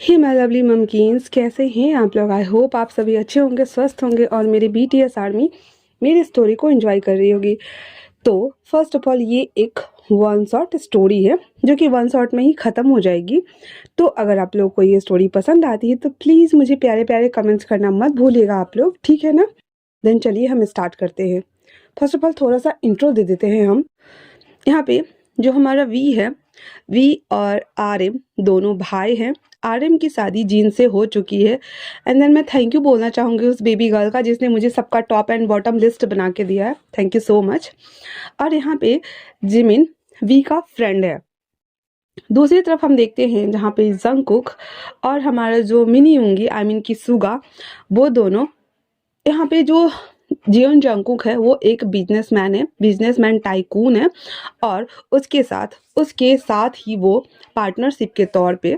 Hey my lovely ममकीन्स, कैसे हैं आप लोग। आई होप आप सभी अच्छे होंगे, स्वस्थ होंगे और मेरी बीटीएस आर्मी मेरी स्टोरी को एंजॉय कर रही होगी। तो फर्स्ट ऑफ ऑल ये एक वन शॉट स्टोरी है जो कि वन शॉट में ही ख़त्म हो जाएगी। तो अगर आप लोग को ये स्टोरी पसंद आती है तो प्लीज़ मुझे प्यारे प्यारे कमेंट्स करना मत भूलिएगा आप लोग, ठीक है ना। देन चलिए हम स्टार्ट करते हैं। फर्स्ट ऑफ ऑल थोड़ा सा इंट्रो दे देते हैं हम। यहाँ पे जो हमारा वी है, वी और आर एम दोनों भाई हैं। आर एम की शादी जीन से हो चुकी है। एंड देन मैं थैंक यू बोलना चाहूँगी उस बेबी गर्ल का जिसने मुझे सबका टॉप एंड बॉटम लिस्ट बना के दिया है। Thank you so much. और यहाँ पे जिमिन वी का फ्रेंड है। दूसरी तरफ हम देखते हैं जहाँ पे जंगकुक और हमारा जो मिनी होंगी आई मीन की सुगा, वो दोनों यहाँ पे जो जियोन जंगकुक है वो एक बिजनेसमैन है, बिजनेसमैन टाइकून है। और उसके साथ ही वो पार्टनरशिप के तौर पे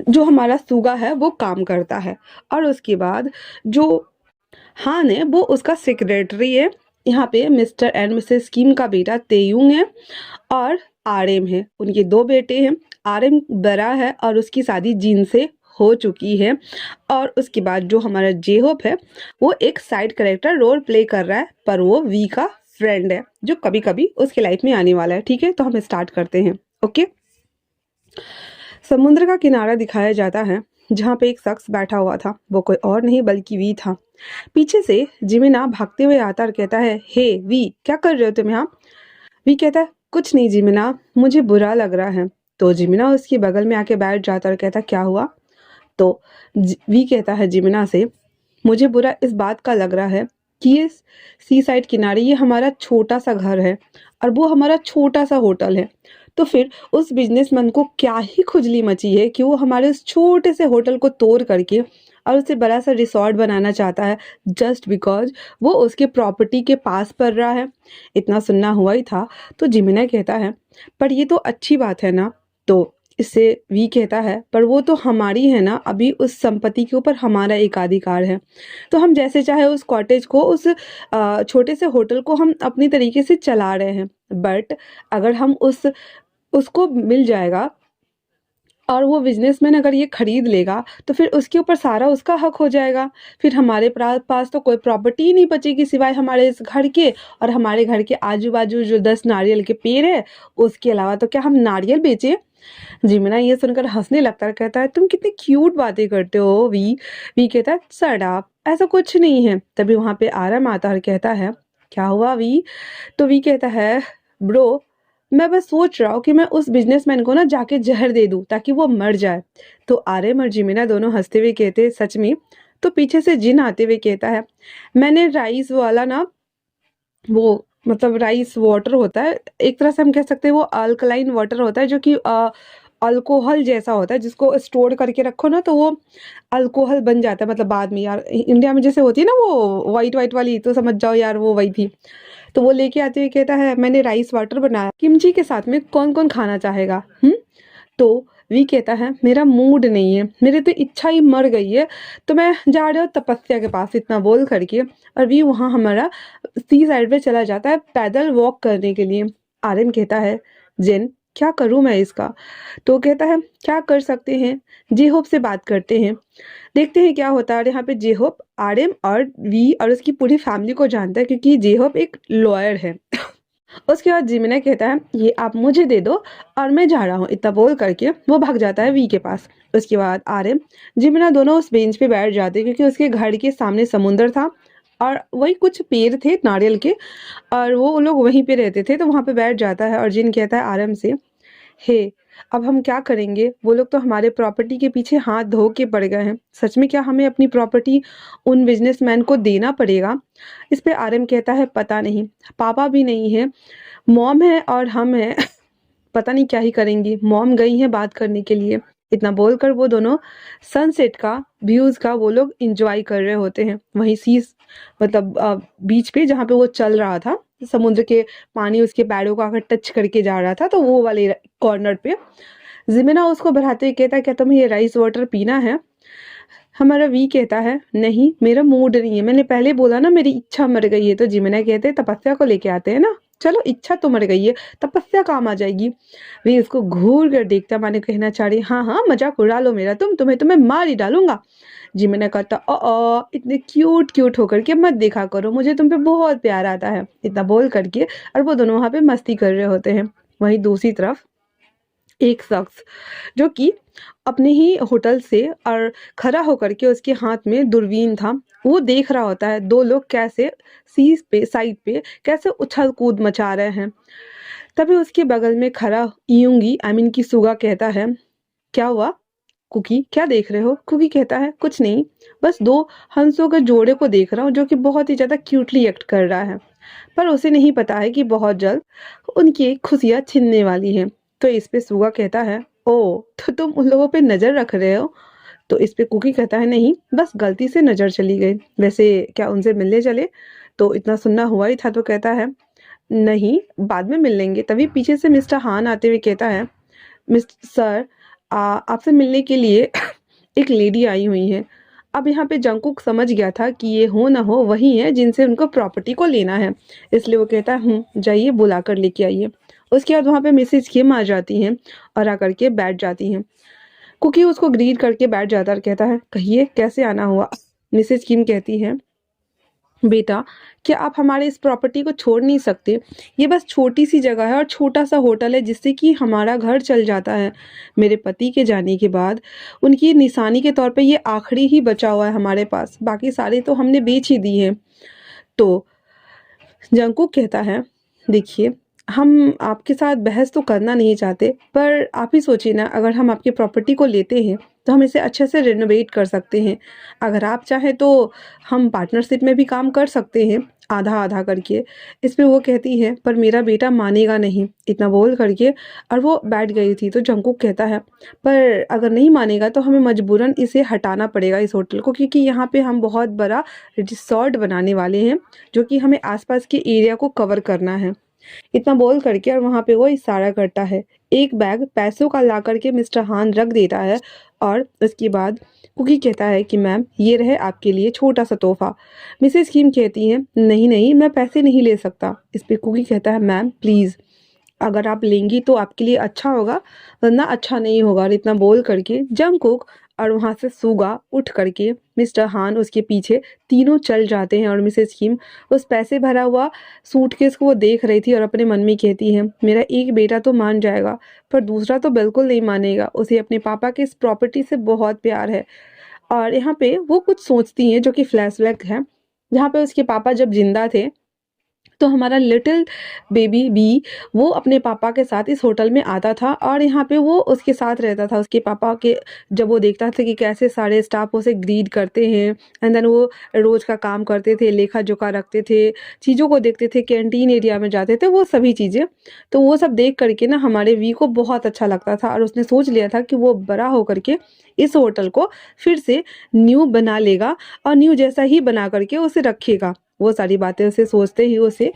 जो हमारा सुगा है वो काम करता है। और उसके बाद जो हान है वो उसका सेक्रेटरी है। यहाँ पे मिस्टर एंड मिसेस किम का बेटा तेयुंग है और आरएम है। उनके दो बेटे हैं। आरएम बड़ा है और उसकी शादी जिन से हो चुकी है। और उसके बाद जो हमारा जेहोप है वो एक साइड कैरेक्टर रोल प्ले कर रहा है, पर वो वी का फ्रेंड है जो कभी कभी उसके लाइफ में आने वाला है। ठीक है, तो हम स्टार्ट करते हैं। ओके, समुद्र का किनारा दिखाया जाता है जहाँ पे एक शख्स बैठा हुआ था। वो कोई और नहीं बल्कि वी था। पीछे से जिमिना भागते हुए आता और कहता है, हे वी, क्या कर रहे हो तुम यहाँ। वी कहता है, कुछ नहीं जिमिना, मुझे बुरा लग रहा है। तो जिमिना उसके बगल में आके बैठ जाता और कहता, क्या हुआ। तो वी कहता है जिमिना से, मुझे बुरा इस बात का लग रहा है कि ये सी साइड किनारे ये हमारा छोटा सा घर है और वो हमारा छोटा सा होटल है। तो फिर उस बिजनेसमैन को क्या ही खुजली मची है कि वो हमारे उस छोटे से होटल को तोड़ करके और उसे बड़ा सा रिसॉर्ट बनाना चाहता है, जस्ट बिकॉज वो उसके प्रॉपर्टी के पास पड़ रहा है। इतना सुनना हुआ ही था। तो जिमिना कहता है, पर ये तो अच्छी बात है ना। तो इससे वी कहता है, पर वो तो हमारी है ना, अभी उस संपत्ति के ऊपर हमारा एकाधिकार है। तो हम जैसे चाहे उस कॉटेज को, उस छोटे से होटल को हम अपनी तरीके से चला रहे हैं। बट अगर हम उसको मिल जाएगा और वो बिजनेसमैन अगर ये खरीद लेगा तो फिर उसके ऊपर सारा उसका हक हो जाएगा। फिर हमारे पास तो कोई प्रॉपर्टी ही नहीं बचेगी सिवाय हमारे इस घर के। और हमारे घर के आजू बाजू जो 10 नारियल के पेड़ है उसके अलावा तो क्या हम नारियल बेचे। जिमिना ये सुनकर हंसने लगता है, कहता है, तुम कितनी क्यूट बातें करते हो वी। वी कहता है, शट अप, ऐसा कुछ नहीं है। तभी वहां पे आराम आता और कहता है, क्या हुआ वी। तो वी कहता है, ब्रो, मैं बस सोच रहा हूँ कि मैं उस बिजनेसमैन को ना जाके जहर दे दूं ताकि वो मर जाए। तो आर्यन और जिमिना दोनों हंसते हुए कहते हैं, सच में। तो पीछे से जिन आते हुए कहता है, मैंने राइस वाला ना, वो मतलब राइस वाटर होता है, एक तरह से हम कह सकते हैं वो अल्कलाइन वाटर होता है जो कि अल्कोहल जैसा होता है, जिसको स्टोर करके रखो ना तो वो अल्कोहल बन जाता है। मतलब बाद में यार इंडिया में जैसे होती है ना वो वाइट वाइट वाली, तो समझ जाओ यार वो वही थी। तो वो लेके आते हुए कहता है, मैंने राइस वाटर बनाया, किमची के साथ में कौन कौन खाना चाहेगा। तो वी कहता है, मेरा मूड नहीं है, मेरी तो इच्छा ही मर गई है, तो मैं जा रहा हूँ तपस्या के पास। इतना बोल करके और वी वहाँ हमारा सी साइड पे चला जाता है पैदल वॉक करने के लिए। आर्यन कहता है, जेन, क्या करूं मैं इसका। तो कहता है, क्या कर सकते हैं, जेहोप से बात करते हैं, देखते हैं क्या होता है। और यहाँ पे जेहोप आर्यन और वी और उसकी पूरी फैमिली को जानता है क्योंकि जेहोप एक लॉयर है। उसके बाद जिमिना कहता है, ये आप मुझे दे दो और मैं जा रहा हूँ। इतना बोल करके वो भाग जाता है वी के पास। उसके बाद आर्यन जिमिना दोनों उस बेंच पे बैठ जाते हैं क्योंकि उसके घर के सामने समुंदर था और वही कुछ पेड़ थे नारियल के और वो लोग वहीं पे रहते थे। तो वहां पे बैठ जाता है और जिन कहता है आर्यन से, हे, अब हम क्या करेंगे, वो लोग तो हमारे प्रॉपर्टी के पीछे हाथ धो के पड़ गए हैं। सच में क्या हमें अपनी प्रॉपर्टी उन बिजनेसमैन को देना पड़ेगा। इस पे आर्यन कहता है, पता नहीं, पापा भी नहीं है, मॉम है और हम हैं। पता नहीं क्या ही करेंगी, मॉम गई है बात करने के लिए। इतना बोलकर वो दोनों सनसेट का व्यूज का वो लोग इंजॉय कर रहे होते हैं वहीं सीज, मतलब बीच पे जहाँ पे वो चल रहा था। समुद्र के पानी उसके पैरों को आकर टच करके जा रहा था, तो वो वाले कॉर्नर पे जिमिना उसको बढ़ाते हुए कहता है, क्या तुम्हें ये राइस वाटर पीना है। हमारा वी कहता है, नहीं, मेरा मूड नहीं है, मैंने पहले बोला ना मेरी इच्छा मर गई है। तो जिमिना कहते हैं, तपस्या को लेके आते हैं ना, चलो इच्छा तो मर गई है, तपस्या काम आ जाएगी। वे इसको घूर कर देखता माने कहना चाह रही, हाँ हाँ मजाक उड़ा लो मेरा, तुम्हें तुम्हें मार ही डालूंगा। जिमिना कहता, इतने क्यूट क्यूट होकर के मत देखा करो, मुझे तुम पे बहुत प्यार आता है। इतना बोल करके और वो दोनों वहां पे मस्ती कर रहे होते हैं। वहीं दूसरी तरफ एक शख्स जो कि अपने ही होटल से और खड़ा होकर के उसके हाथ में दूरबीन था, वो देख रहा होता है दो लोग कैसे सी पे साइड पे कैसे उछल कूद मचा रहे हैं। तभी उसके बगल में खड़ा यूंगी आई मीन की सुगा कहता है, क्या हुआ कुकी, क्या देख रहे हो? कुकी कहता है, कुछ नहीं, बस दो हंसों के जोड़े को देख रहा हूँ जो कि बहुत ही ज्यादा क्यूटली एक्ट कर रहा है। पर उसे नहीं पता है कि बहुत जल्द उनकी खुशियां छिनने वाली हैं। तो इस पे सुगा कहता है, ओ तो तुम उन लोगों पे नजर रख रहे हो? तो इस पे कुकी कहता है, नहीं बस गलती से नजर चली गई, वैसे क्या उनसे मिलने चले? तो इतना सुनना हुआ ही था। तो कहता है, नहीं बाद में मिल लेंगे। तभी पीछे से मिस्टर हान आते हुए कहता है, मिस्टर सर, आपसे मिलने के लिए एक लेडी आई हुई है। अब यहाँ पे जंकुक समझ गया था कि ये हो ना हो वही है जिनसे उनको प्रॉपर्टी को लेना है, इसलिए वो कहता है, जाइए बुला कर लेके आइए। उसके बाद वहाँ पे मिसेज किम आ जाती हैं और आकर के बैठ जाती हैं। कुकी उसको ग्रीट करके बैठ जाता है और कहता है, कहिए कैसे आना हुआ? मिसेज किम कहती है, बेटा क्या आप हमारे इस प्रॉपर्टी को छोड़ नहीं सकते? ये बस छोटी सी जगह है और छोटा सा होटल है जिससे कि हमारा घर चल जाता है। मेरे पति के जाने के बाद उनकी निशानी के तौर पे ये आखिरी ही बचा हुआ है हमारे पास, बाकी सारे तो हमने बेच ही दिए हैं। तो जंकुक कहता है, देखिए हम आपके साथ बहस तो करना नहीं चाहते, पर आप ही सोचिए ना, अगर हम आपकी प्रॉपर्टी को लेते हैं तो हम इसे अच्छे से रेनोवेट कर सकते हैं। अगर आप चाहें तो हम पार्टनरशिप में भी काम कर सकते हैं, आधा आधा करके। इस पे वो कहती है, पर मेरा बेटा मानेगा नहीं। इतना बोल करके और वो बैठ गई थी। तो जंकुक कहता है, पर अगर नहीं मानेगा तो हमें मजबूरन इसे हटाना पड़ेगा इस होटल को, क्योंकि यहाँ पे हम बहुत बड़ा रिसॉर्ट बनाने वाले हैं जो कि हमें आसपास के एरिया को कवर करना है। इतना बोल करके और वहां पे वो इशारा करता है, एक बैग पैसों का ला करके मिस्टर हान रख देता है। और उसके बाद कुकी कहता है कि मैम ये रहे आपके लिए छोटा सा तोहफा। मिसेस किम कहती है, नहीं नहीं मैं पैसे नहीं ले सकता। इस पे कुकी कहता है, मैम प्लीज अगर आप लेंगी तो आपके लिए अच्छा होगा, वरना अच्छा नहीं होगा। और इतना बोल करके जंगकुक और वहां से सुगा उठ करके मिस्टर हान उसके पीछे तीनों चल जाते हैं। और मिसेस किम उस पैसे भरा हुआ सूटकेस को वो देख रही थी और अपने मन में कहती है, मेरा एक बेटा तो मान जाएगा पर दूसरा तो बिल्कुल नहीं मानेगा, उसे अपने पापा के इस प्रॉपर्टी से बहुत प्यार है। और यहाँ पे वो कुछ सोचती हैं जो कि फ्लैशबैक है, जहाँ पे उसके पापा जब जिंदा थे तो हमारा लिटिल बेबी बी वो अपने पापा के साथ इस होटल में आता था और यहाँ पे वो उसके साथ रहता था। उसके पापा के जब वो देखता था कि कैसे सारे स्टाफ उसे ग्रीड करते हैं, एंड देन वो रोज का काम करते थे, लेखा जोखा रखते थे, चीज़ों को देखते थे, कैंटीन एरिया में जाते थे, वो सभी चीज़ें। तो वो सब देख करके ना हमारे वी को बहुत अच्छा लगता था और उसने सोच लिया था कि वो बड़ा होकर के इस होटल को फिर से न्यू बना लेगा और न्यू जैसा ही बना करके उसे रखेगा। वो सारी बातें उसे सोचते ही उसे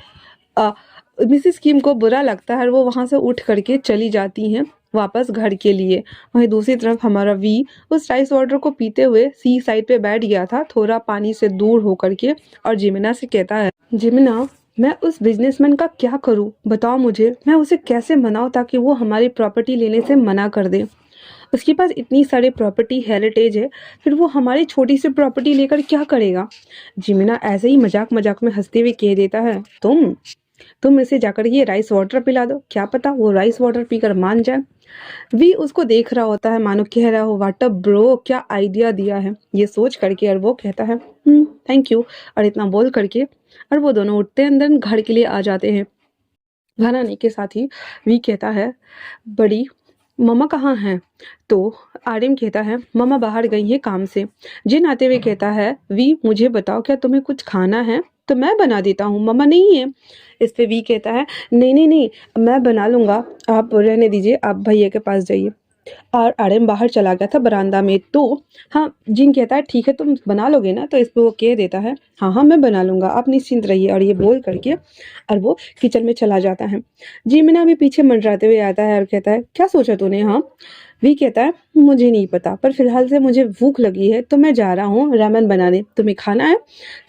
अ, मिसेस किम को बुरा लगता है और वो वहां से उठ करके चली जाती हैं वापस घर के लिए। वहीं दूसरी तरफ हमारा वी उस राइस वाटर को पीते हुए सी साइड पे बैठ गया था, थोड़ा पानी से दूर होकर के, और जिमिना से कहता है, जिमिना मैं उस बिजनेसमैन का क्या करूं, बताओ मुझे, मैं उसे कैसे मनाऊं ताकि वो हमारी प्रॉपर्टी लेने से मना कर दे। उसके पास इतनी सारी प्रॉपर्टी हेरिटेज है, फिर वो हमारी छोटी सी प्रॉपर्टी लेकर क्या करेगा? जिमिना ऐसे ही मजाक मजाक में हंसते हुए कह देता है, तुम इसे जाकर ये राइस वाटर पिला दो, क्या पता वो राइस वाटर पीकर मान जाए। वी उसको देख रहा होता है मानो कह रहा हो, वाट अ ब्रो, क्या आइडिया दिया है, ये सोच करके। और वो कहता है, थैंक यू। और इतना बोल करके और वो दोनों उठते हैं, अंदर घर के लिए आ जाते हैं। घर आने के साथ ही वी कहता है, बड़ी मम्मा कहाँ हैं? तो आर्यन कहता है, मम्मा बाहर गई है काम से। जिन आते हुए कहता है, वी मुझे बताओ क्या तुम्हें कुछ खाना है? तो मैं बना देता हूँ, मम्मा नहीं है। इस पे वी कहता है, नहीं नहीं नहीं मैं बना लूंगा, आप रहने दीजिए, आप भैया के पास जाइए। और आर्यन बाहर चला गया था बरामदा में। तो हाँ, जिन कहता है, ठीक है तुम बना लोगे ना? तो इस पे वो कह देता है, हाँ हाँ मैं बना लूंगा, आप निश्चिंत रहिए। और ये बोल करके और वो किचन में चला जाता है। जिमिना भी पीछे मंडराते हुए आता है और कहता है, क्या सोचा तूने? हाँ वी कहता है मुझे नहीं पता, पर फिलहाल से मुझे भूख लगी है तो मैं जा रहा हूँ रामेन बनाने, तुम्हें खाना है?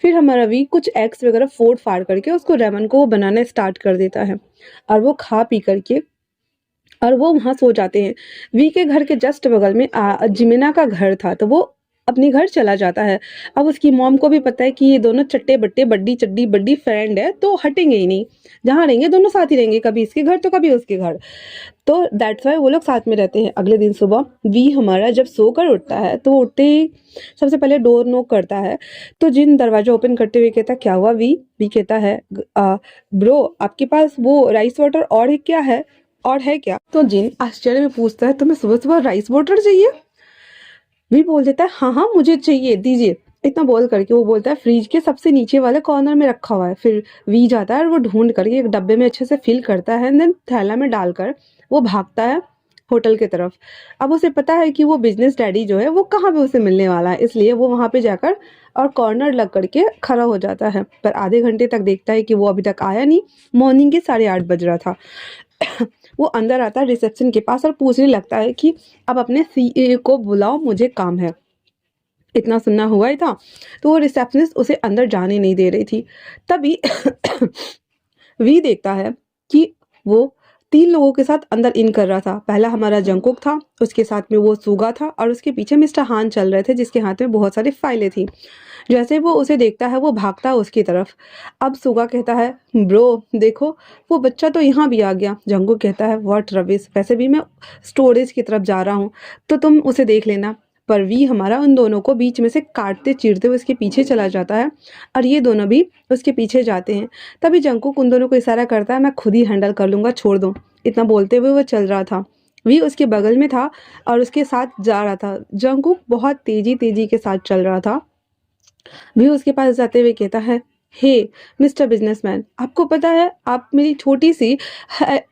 फिर हमारा वी कुछ एग्स वगैरह फोड़ फाड़ करके उसको रामेन को वो बनाना स्टार्ट कर देता है और वो खा पी करके और वो वहाँ सो जाते हैं। वी के घर के जस्ट बगल में जिमिना का घर था, तो वो अपने घर चला जाता है। अब उसकी मॉम को भी पता है कि ये दोनों चट्टे बट्टे बड्डी चड्डी बड्डी फ्रेंड है, तो हटेंगे ही नहीं। जहाँ रहेंगे दोनों साथ ही रहेंगे, कभी इसके घर तो कभी उसके घर। तो दैट्स वाई वो लोग साथ में रहते हैं। अगले दिन सुबह वी हमारा जब सोकर उठता है तो वो उठते ही सबसे पहले डोर नॉक करता है। तो जिन दरवाजा ओपन करते हुए कहता क्या हुआ वी? वी कहता है ब्रो आपके पास वो राइस वाटर और है क्या है? और है क्या? तो जिन आश्चर्य में पूछता है तुम्हें सुबह सुबह राइस वाटर चाहिए? वी बोल देता है हाँ हाँ मुझे चाहिए, दीजिए। इतना बोल करके वो बोलता है फ्रिज के सबसे नीचे वाले कॉर्नर में रखा हुआ है। फिर वी जाता है और वो ढूंढ करके एक डब्बे में अच्छे से फिल करता है, देन थैला में डालकर वो भागता है होटल की तरफ। अब उसे पता है कि वो बिजनेस डैडी जो है वो कहाँ पे उसे मिलने वाला है, इसलिए वो वहां पे जाकर और कॉर्नर लग करके खड़ा हो जाता है। पर आधे घंटे तक देखता है कि वो अभी तक आया नहीं। मॉर्निंग के 8:30 बज रहा था। वो अंदर आता है रिसेप्शन के पास और पूछने लगता है कि अब अपने सीए को बुलाओ, मुझे काम है। इतना सुनना हुआ ही था तो वो रिसेप्शनिस्ट उसे अंदर जाने नहीं दे रही थी। तभी वी देखता है कि वो 3 लोगों के साथ अंदर इन कर रहा था। पहला हमारा जंकुक था, उसके साथ में वो सूगा था और उसके पीछे मिस्टर हान चल रहे थे जिसके हाथ में बहुत सारी फाइलें थी। जैसे वो उसे देखता है वो भागता है उसकी तरफ। अब सुगा कहता है ब्रो देखो वो बच्चा तो यहाँ भी आ गया। जंकुक कहता है व्हाट रविश, वैसे भी मैं स्टोरेज की तरफ जा रहा हूँ तो तुम उसे देख लेना। पर वी हमारा उन दोनों को बीच में से काटते चीरते हुए उसके पीछे चला जाता है और ये दोनों भी उसके पीछे जाते हैं। तभी जंकुक उन दोनों को इशारा करता है मैं खुद ही हैंडल कर लूंगा, छोड़ दो। इतना बोलते हुए वो चल रहा था। वी उसके बगल में था और उसके साथ जा रहा था। जंकुक बहुत तेजी तेजी के साथ चल रहा था। भी उसके पास जाते हुए कहता है हे मिस्टर बिजनेसमैन, आपको पता है आप मेरी छोटी सी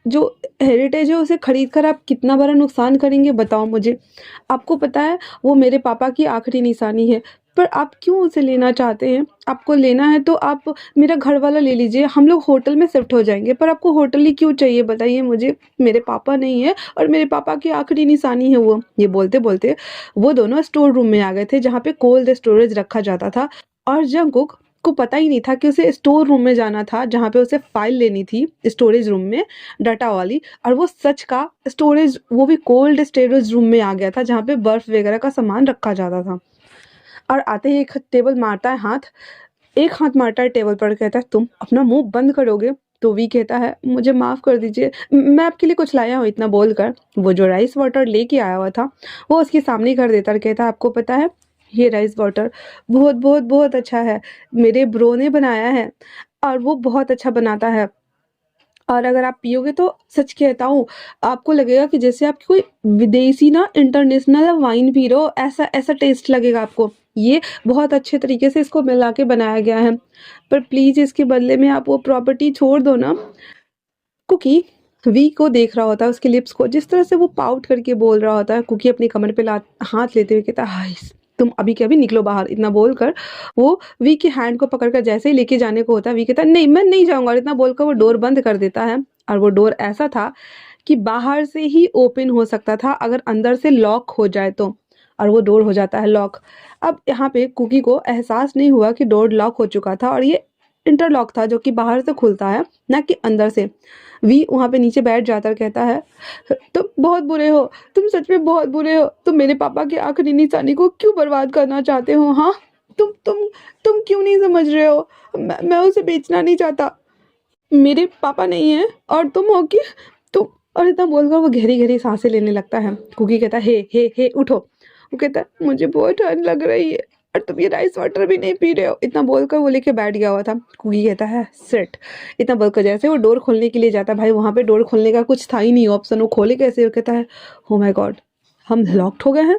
जो हेरिटेज है उसे खरीद कर आप कितना बड़ा नुकसान करेंगे, बताओ मुझे। आपको पता है वो मेरे पापा की आखिरी निशानी है, पर आप क्यों उसे लेना चाहते हैं? आपको लेना है तो आप मेरा घर वाला ले लीजिए, हम लोग होटल में शिफ्ट हो जाएंगे। पर आपको होटल ही क्यों चाहिए बताइए मुझे? मेरे पापा नहीं है और मेरे पापा की आखिरी निशानी है वो। ये बोलते बोलते वो दोनों स्टोर रूम में आ गए थे जहाँ पे कोल्ड स्टोरेज रखा जाता था। और जंगकुक को पता ही नहीं था कि उसे स्टोर रूम में जाना था जहाँ पे उसे फाइल लेनी थी स्टोरेज रूम में डाटा वाली। और वो सच का स्टोरेज, वो भी कोल्ड स्टोरेज रूम में आ गया था जहाँ पे बर्फ वगैरह का सामान रखा जाता था। और आते ही एक टेबल मारता है हाथ, एक हाथ मारता है टेबल पर, कहता है तुम अपना मुंह बंद करोगे? तो वी कहता है मुझे माफ कर दीजिए, मैं आपके लिए कुछ लाया हूँ। इतना बोलकर वो जो राइस वाटर लेके आया हुआ था वो उसके सामने कर देता और कहता है आपको पता है ये राइस वाटर बहुत बहुत बहुत अच्छा है, मेरे ब्रो ने बनाया है और वो बहुत अच्छा बनाता है। और अगर आप पियोगे तो सच कहता हूँ आपको लगेगा कि जैसे आप कोई विदेशी ना इंटरनेशनल वाइन पी रहे हो, ऐसा ऐसा टेस्ट लगेगा आपको। ये बहुत अच्छे तरीके से इसको मिला के बनाया गया है, पर प्लीज इसके बदले में आप वो प्रॉपर्टी छोड़ दो ना। कुकी वी को देख रहा होता है, उसके लिप्स को जिस तरह से वो पाउट करके बोल रहा होता है। कुकी अपनी कमर पे हाथ लेते हुए कहता है हाय तुम अभी के अभी निकलो बाहर। इतना बोलकर वो वी के हैंड को पकड़कर जैसे ही लेके जाने को होता है वी कहता है नहीं मैं नहीं जाऊंगा। और इतना बोलकर वो डोर बंद कर देता है। और वो डोर ऐसा था कि बाहर से ही ओपन हो सकता था, अगर अंदर से लॉक हो जाए तो। और वो डोर हो जाता है लॉक। अब यहाँ पे कुकी को एहसास नहीं हुआ कि डोर लॉक हो चुका था और ये इंटरलॉक था जो कि बाहर से खुलता है ना कि अंदर से। वी वहां पे नीचे बैठ जाता और कहता है तुम बहुत बुरे हो, तुम सच में बहुत बुरे हो। तुम मेरे पापा की आखिरी निशानी को क्यों बर्बाद करना चाहते हो? हाँ तुम क्यों नहीं समझ रहे हो? मैं उसे बेचना नहीं चाहता, मेरे पापा नहीं है और तुम हो कि तुम। और इतना बोलकर वो गहरी गहरी सांसें लेने लगता है। कुकी कहता है हे उठो। वो कहता है मुझे बहुत ठंड लग रही है और तुम ये राइस वाटर भी नहीं पी रहे हो। इतना बोलकर वो लेके बैठ गया हुआ था। कुकी कहता है सिट। इतना बोलकर जैसे वो डोर खोलने के लिए जाता है, भाई वहां पे डोर खोलने का कुछ था ही नहीं ऑप्शन, वो खोले कैसे? वो कहता है हो माय गॉड हम लॉक्ड हो गए हैं।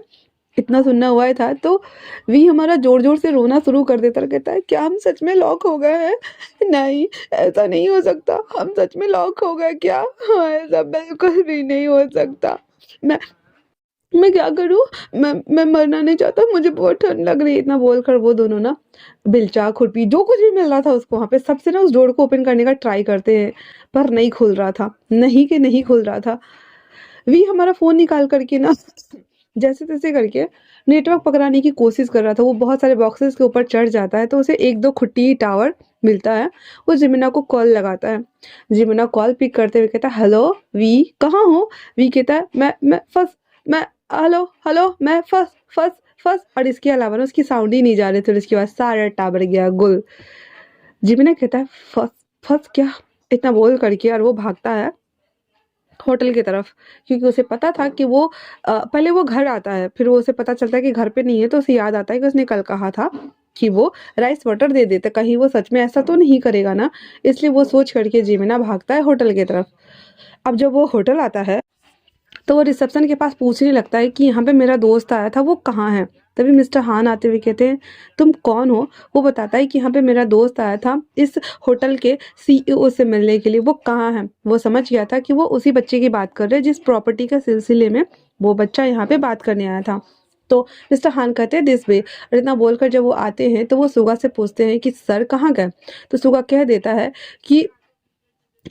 इतना सुनना हुआ ही था तो वी हमारा जोर जोर से रोना शुरू कर देता और कहता है क्या हम सच में लॉक हो गए हैं? नहीं ऐसा नहीं हो सकता, हम सच में लॉक हो गए क्या? हाँ ऐसा बिल्कुल भी नहीं हो सकता। मैं मैं क्या करूं? मैं मरना नहीं चाहता, मुझे बहुत ठंड लग रही है। इतना बोलकर वो दोनों ना बिलचा खुरपी जो कुछ भी मिल रहा था उसको वहां पे सबसे ना उस डोर को ओपन करने का ट्राई करते हैं, पर नहीं खुल रहा था, नहीं कि नहीं खुल रहा था। वी हमारा फ़ोन निकाल करके ना जैसे तैसे करके नेटवर्क पकड़ाने की कोशिश कर रहा था। वो बहुत सारे बॉक्सेस के ऊपर चढ़ जाता है तो उसे 1-2 खुट्टी टावर मिलता है। वो जिमिना को कॉल लगाता है। जिमिना कॉल पिक करते हुए कहता है, हेलो वी कहाँ हो? वी कहता है, मैं फँस मैं हेलो हेलो मैं फँस और इसके अलावा ना उसकी साउंड ही नहीं जा रही थी और उसके बाद सारा टावर गया गुल। जिमिना कहता है, फँस फँस क्या? इतना बोल करके और वो भागता है होटल की तरफ, क्योंकि उसे पता था कि वो पहले वो घर आता है, फिर वो उसे पता चलता है कि घर पे नहीं है तो उसे याद आता है कि उसने कल कहा था कि वो राइस वाटर दे देता, कहीं वो सच में ऐसा तो नहीं करेगा ना। इसलिए वो सोच करके जिमिना भागता है होटल की तरफ। अब जब वो होटल आता है तो वो रिसेप्शन के पास पूछने लगता है कि यहाँ पे मेरा दोस्त आया था वो कहाँ है। तभी मिस्टर हान आते हुए कहते हैं, तुम कौन हो? वो बताता है कि यहाँ पे मेरा दोस्त आया था इस होटल के सीईओ से मिलने के लिए। वो कहाँ है? वो समझ गया था कि वो उसी बच्चे की बात कर रहे हैं जिस प्रॉपर्टी के सिलसिले में वो बच्चा यहाँ पे बात करने आया था। तो मिस्टर हान कहते हैं, दिस वे। और इतना बोलकर जब वो आते हैं तो वो सुगा से पूछते हैं कि सर कहाँ गए? तो सुगा कह देता है कि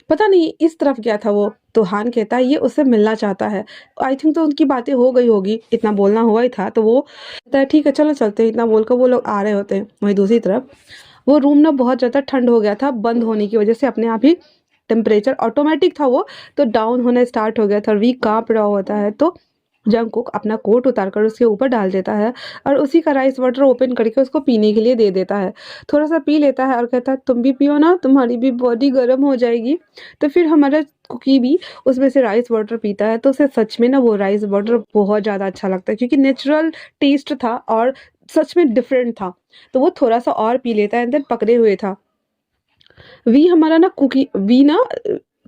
पता नहीं इस तरफ गया था वो। तो हान कहता है ये उससे मिलना चाहता है। आई थिंक तो उनकी बातें हो गई होगी, इतना बोलना हुआ ही था। तो वो कहता है ठीक है चलो चलते हैं। इतना बोलकर वो लोग आ रहे होते हैं। वहीं दूसरी तरफ वो रूम ना बहुत ज़्यादा ठंड हो गया था, बंद होने की वजह से अपने आप ही टेम्परेचर ऑटोमेटिक था वो तो डाउन होना स्टार्ट हो गया था। वी काँप रहा होता है तो जंगकुक अपना कोट उतारकर उसके ऊपर डाल देता है और उसी का राइस वाटर ओपन करके उसको पीने के लिए दे देता है। थोड़ा सा पी लेता है और कहता है तुम भी पियो ना, तुम्हारी भी बॉडी गर्म हो जाएगी। तो फिर हमारा कुकी भी उसमें से राइस वाटर पीता है तो उसे सच में ना वो राइस वाटर बहुत ज़्यादा अच्छा लगता है, क्योंकि नेचुरल टेस्ट था और सच में डिफरेंट था। तो वो थोड़ा सा और पी लेता है एंड देन पकड़े हुए था। वी हमारा ना वी ना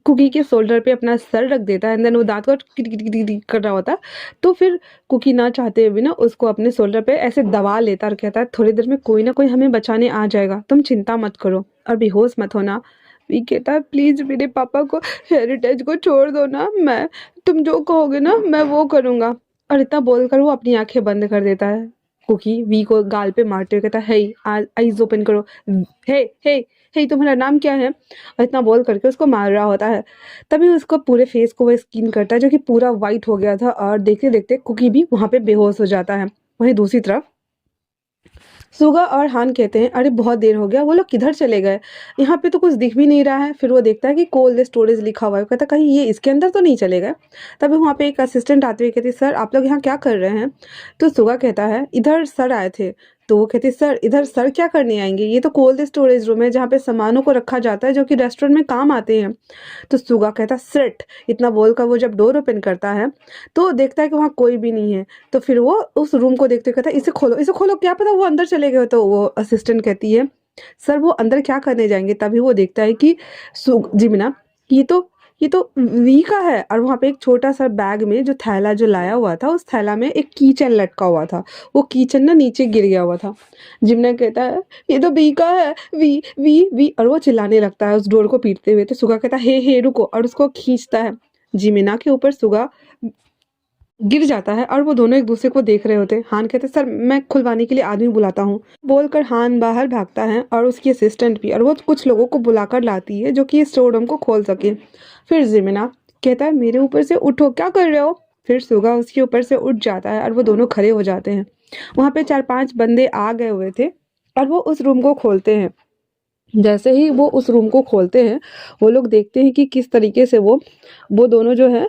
कुकी के शोल्डर पे अपना सर रख देता है एंड देन वो दांत को किट कर रहा होता है। तो फिर कुकी ना चाहते हुए ना उसको अपने शोल्डर पे ऐसे दबा लेता और कहता है थोड़ी देर में कोई ना कोई हमें बचाने आ जाएगा, तुम चिंता मत करो और बेहोश मत होना। वी कहता है प्लीज मेरे पापा को हेरिटेज को छोड़ दो ना, मैं तुम जो कहोगे ना मैं वो करूँगा। और इतना बोलकर वो अपनी आंखें बंद कर देता है। कुकी वी को गाल पे मारते हुए कहता है, हे आईज ओपन करो। हे हे हे तुम्हारा नाम क्या है? और इतना बोल करके उसको मार रहा होता है। तभी उसको पूरे फेस को वो स्किन करता है जो कि पूरा वाइट हो गया था और देखते देखते कुकी भी वहां पे बेहोश हो जाता है। वहीं दूसरी तरफ सुगा और हान कहते हैं, अरे बहुत देर हो गया, वो लोग किधर चले गए? यहाँ पे तो कुछ दिख भी नहीं रहा है। फिर वो देखता है कि कोल्ड स्टोरेज लिखा हुआ है। वो कहता है कहीं ये इसके अंदर तो नहीं चले गए। तभी वहाँ पे एक असिस्टेंट आते हुए कहती है, सर आप लोग यहाँ क्या कर रहे हैं? तो सुगा कहता है इधर सर आए थे। तो वो कहती है सर इधर सर क्या करने आएंगे, ये तो कोल्ड स्टोरेज रूम है जहाँ पे सामानों को रखा जाता है जो कि रेस्टोरेंट में काम आते हैं। तो सुगा कहता है सिट। इतना बोलकर वो जब डोर ओपन करता है तो देखता है कि वहाँ कोई भी नहीं है। तो फिर वो उस रूम को देखते हुए कहता है इसे खोलो, क्या पता वो अंदर चले गए। तो वो असिस्टेंट कहती है सर वो अंदर क्या करने जाएंगे। तभी वो देखता है कि जिमिना ये तो ये तो वी का है और वहाँ पे एक छोटा सा बैग में जो थैला जो लाया हुआ था उस थैला में एक कीचेन लटका हुआ था। वो कीचेन ना नीचे गिर गया हुआ था। जिमना कहता है ये तो वी का है, वी वी वी और वो चिल्लाने लगता है उस डोर को पीटते हुए। तो सुगा कहता है हे रुको और उसको खींचता है। जिमिना के ऊपर सुगा गिर जाता है और वो दोनों एक दूसरे को देख रहे होते हैं। हान कहते सर मैं खुलवाने के लिए आदमी बुलाता हूँ। बोलकर हान बाहर भागता है और उसकी असिस्टेंट भी, और वो कुछ लोगों को बुलाकर लाती है जो कि स्टोर रूम को खोल सके। फिर जिमिना कहता है मेरे ऊपर से उठो, क्या कर रहे हो? फिर सुगा उसके ऊपर से उठ जाता है और वो दोनों खड़े हो जाते हैं। वहाँ पे 4-5 बंदे आ गए हुए थे और वो उस रूम को खोलते हैं। जैसे ही वो उस रूम को खोलते हैं वो लोग देखते हैं कि किस तरीके से वो दोनों जो है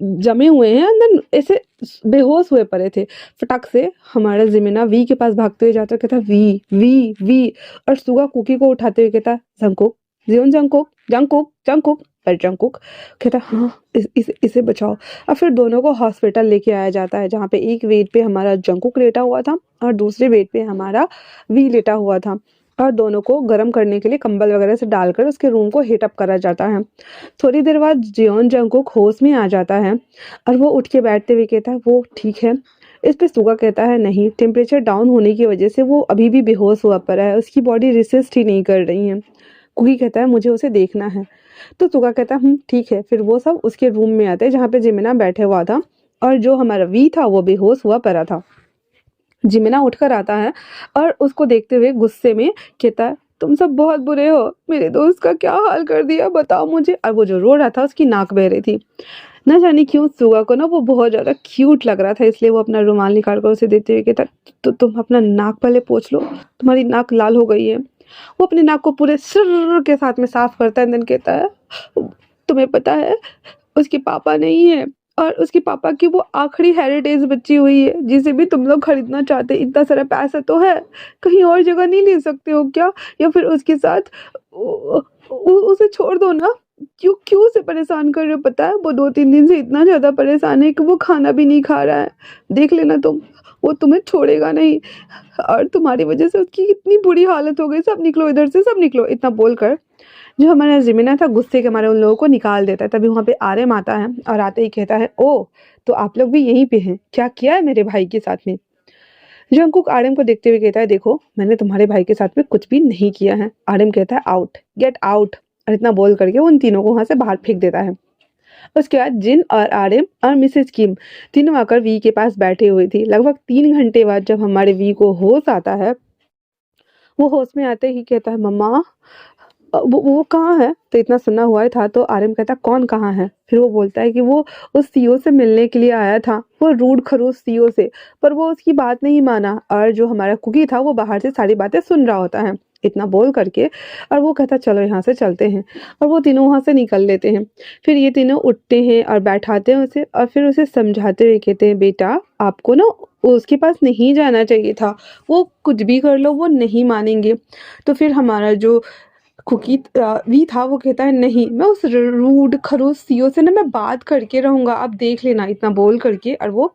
जमे हुए हैं अंदर ऐसे बेहोश हुए पड़े थे। फटक से हमारा जिमिना वी के पास भागते हुए जाता है, कहता वी वी वी और सुगा कुकी को उठाते हुए कहता Jungkook Jeon Jungkook Jungkook Jungkook. पर जंकुक कहता हाँ इसे बचाओ। और फिर दोनों को हॉस्पिटल लेके आया जाता है जहाँ पे एक बेड पे हमारा जंकुक लेटा हुआ था और दूसरे बेड पे हमारा वी लेटा हुआ था। और दोनों को गर्म करने के लिए कंबल वगैरह से डालकर उसके रूम को हीट अप करा जाता है। थोड़ी देर बाद जियोन जंकुक होश में आ जाता है और वो उठ के बैठते हुए कहता है वो ठीक है। इस पे सुगा कहता है नहीं, टेम्परेचर डाउन होने की वजह से वो अभी भी बेहोश हुआ पड़ा है, उसकी बॉडी रेसिस्ट ही नहीं कर रही है। कुकी कहता है मुझे उसे देखना है। तो सुगा कहता है ठीक है। फिर वो सब उसके रूम में आते हैं जहाँ पे जिमिना बैठे हुआ था और जो हमारा वी था वो बेहोश हुआ पड़ा था। जिमिना उठकर आता है और उसको देखते हुए गुस्से में कहता है तुम सब बहुत बुरे हो, मेरे दोस्त का क्या हाल कर दिया बताओ मुझे। और वो जो रो रहा था उसकी नाक बह रही थी। ना जाने क्यों सुगा को ना वो बहुत ज़्यादा क्यूट लग रहा था, इसलिए वो अपना रुमाल निकाल कर उसे देते हुए कहता, तो तुम अपना नाक पहले पोंछ लो, तुम्हारी नाक लाल हो गई है। वो अपने नाक को पूरे सुर्र के साथ में साफ करता है, देन कहता है, तुम्हें पता है उसके पापा नहीं है, और उसके पापा की वो आखिरी हेरिटेज बची हुई है जिसे भी तुम लोग खरीदना चाहते, इतना सारा पैसा तो है, कहीं और जगह नहीं ले सकते हो क्या? या फिर उसके साथ उसे छोड़ दो ना। क्यों क्यों उसे परेशान कर रहे हो? पता है वो 2-3 दिन से इतना ज़्यादा परेशान है कि वो खाना भी नहीं खा रहा है। देख लेना तुम, वो तुम्हें छोड़ेगा नहीं, और तुम्हारी वजह से उसकी इतनी बुरी हालत हो गई। सब निकलो इधर से, सब निकलो। इतना बोलकर जो हमारा ज़मीना था गुस्से के मारे उन लोगों को निकाल देता है। तभी वहाँ पे आर्यम आता है और आते ही कहता है, ओह! तो आप लोग भी यहीं पे हैं। क्या किया है मेरे भाई के साथ में? जंगकुक आर्यम को देखते हुए कहता है, देखो मैंने तुम्हारे भाई के साथ में कुछ भी नहीं किया है। आर्यम कहता है, आउट, गेट आउट, और इतना बोल करके उन तीनों को वहाँ से बाहर फेंक देता है। उसके बाद जिन और आर्यम और मिसेस किम तीनों आकर वी के पास बैठे हुए थी। लगभग 3 घंटे बाद जब हमारे वी को होश आता है, वो होश में आते ही कहता है, मम्मा वो कहाँ है? तो इतना सुना हुआ ही था, तो आर्यन कहता है, कौन कहाँ है? फिर वो बोलता है कि वो उस सीईओ से मिलने के लिए आया था, वो रूड खरूस सीईओ से, पर वो उसकी बात नहीं माना, और जो हमारा कुकी था वो बाहर से सारी बातें सुन रहा होता है। इतना बोल करके और वो कहता, चलो यहाँ से चलते हैं, और वो तीनों वहाँ से निकल लेते हैं। फिर ये तीनों उठते हैं और बैठाते हैं उसे, और फिर उसे समझाते हुए कहते हैं, बेटा आपको ना उसके पास नहीं जाना चाहिए था, वो कुछ भी कर लो वो नहीं मानेंगे। तो फिर हमारा जो कुकी वी था वो कहता है, नहीं मैं उस रूड खरूस सीईओ से ना मैं बात करके रहूंगा, अब देख लेना। इतना बोल करके और वो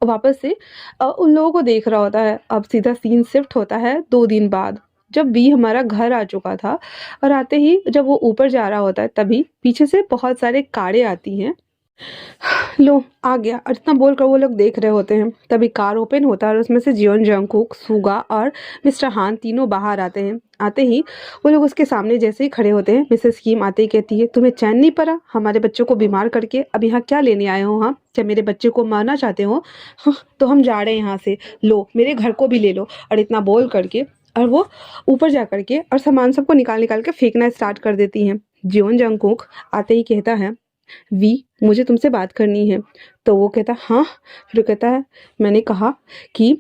वापस से उन लोगों को देख रहा होता है। अब सीधा सीन शिफ्ट होता है 2 दिन बाद, जब वी हमारा घर आ चुका था, और आते ही जब वो ऊपर जा रहा होता है तभी पीछे से बहुत सारे कारें आती हैं। लो आ गया, और इतना बोलकर वो लोग देख रहे होते हैं। तभी कार ओपन होता है और उसमें से जियोन जंगकुक, सुगा और मिस्टर हान तीनों बाहर आते हैं। आते ही वो लोग उसके सामने जैसे ही खड़े होते हैं, मिसेस किम आते ही कहती है, तुम्हें चैन नहीं पड़ा हमारे बच्चों को बीमार करके? अब यहाँ क्या लेने आए हो? हाँ, क्या मेरे बच्चे को मारना चाहते हो? हाँ, तो हम जा रहे हैं यहाँ से, लो मेरे घर को भी ले लो। और इतना बोल करके और वो ऊपर जा करके और सामान सबको निकाल निकाल के फेंकना स्टार्ट कर देती हैं। जियोन जंगकुक आते ही कहता है, वी मुझे तुमसे बात करनी है। तो वो कहता, हाँ। फिर वो कहता है, मैंने कहा कि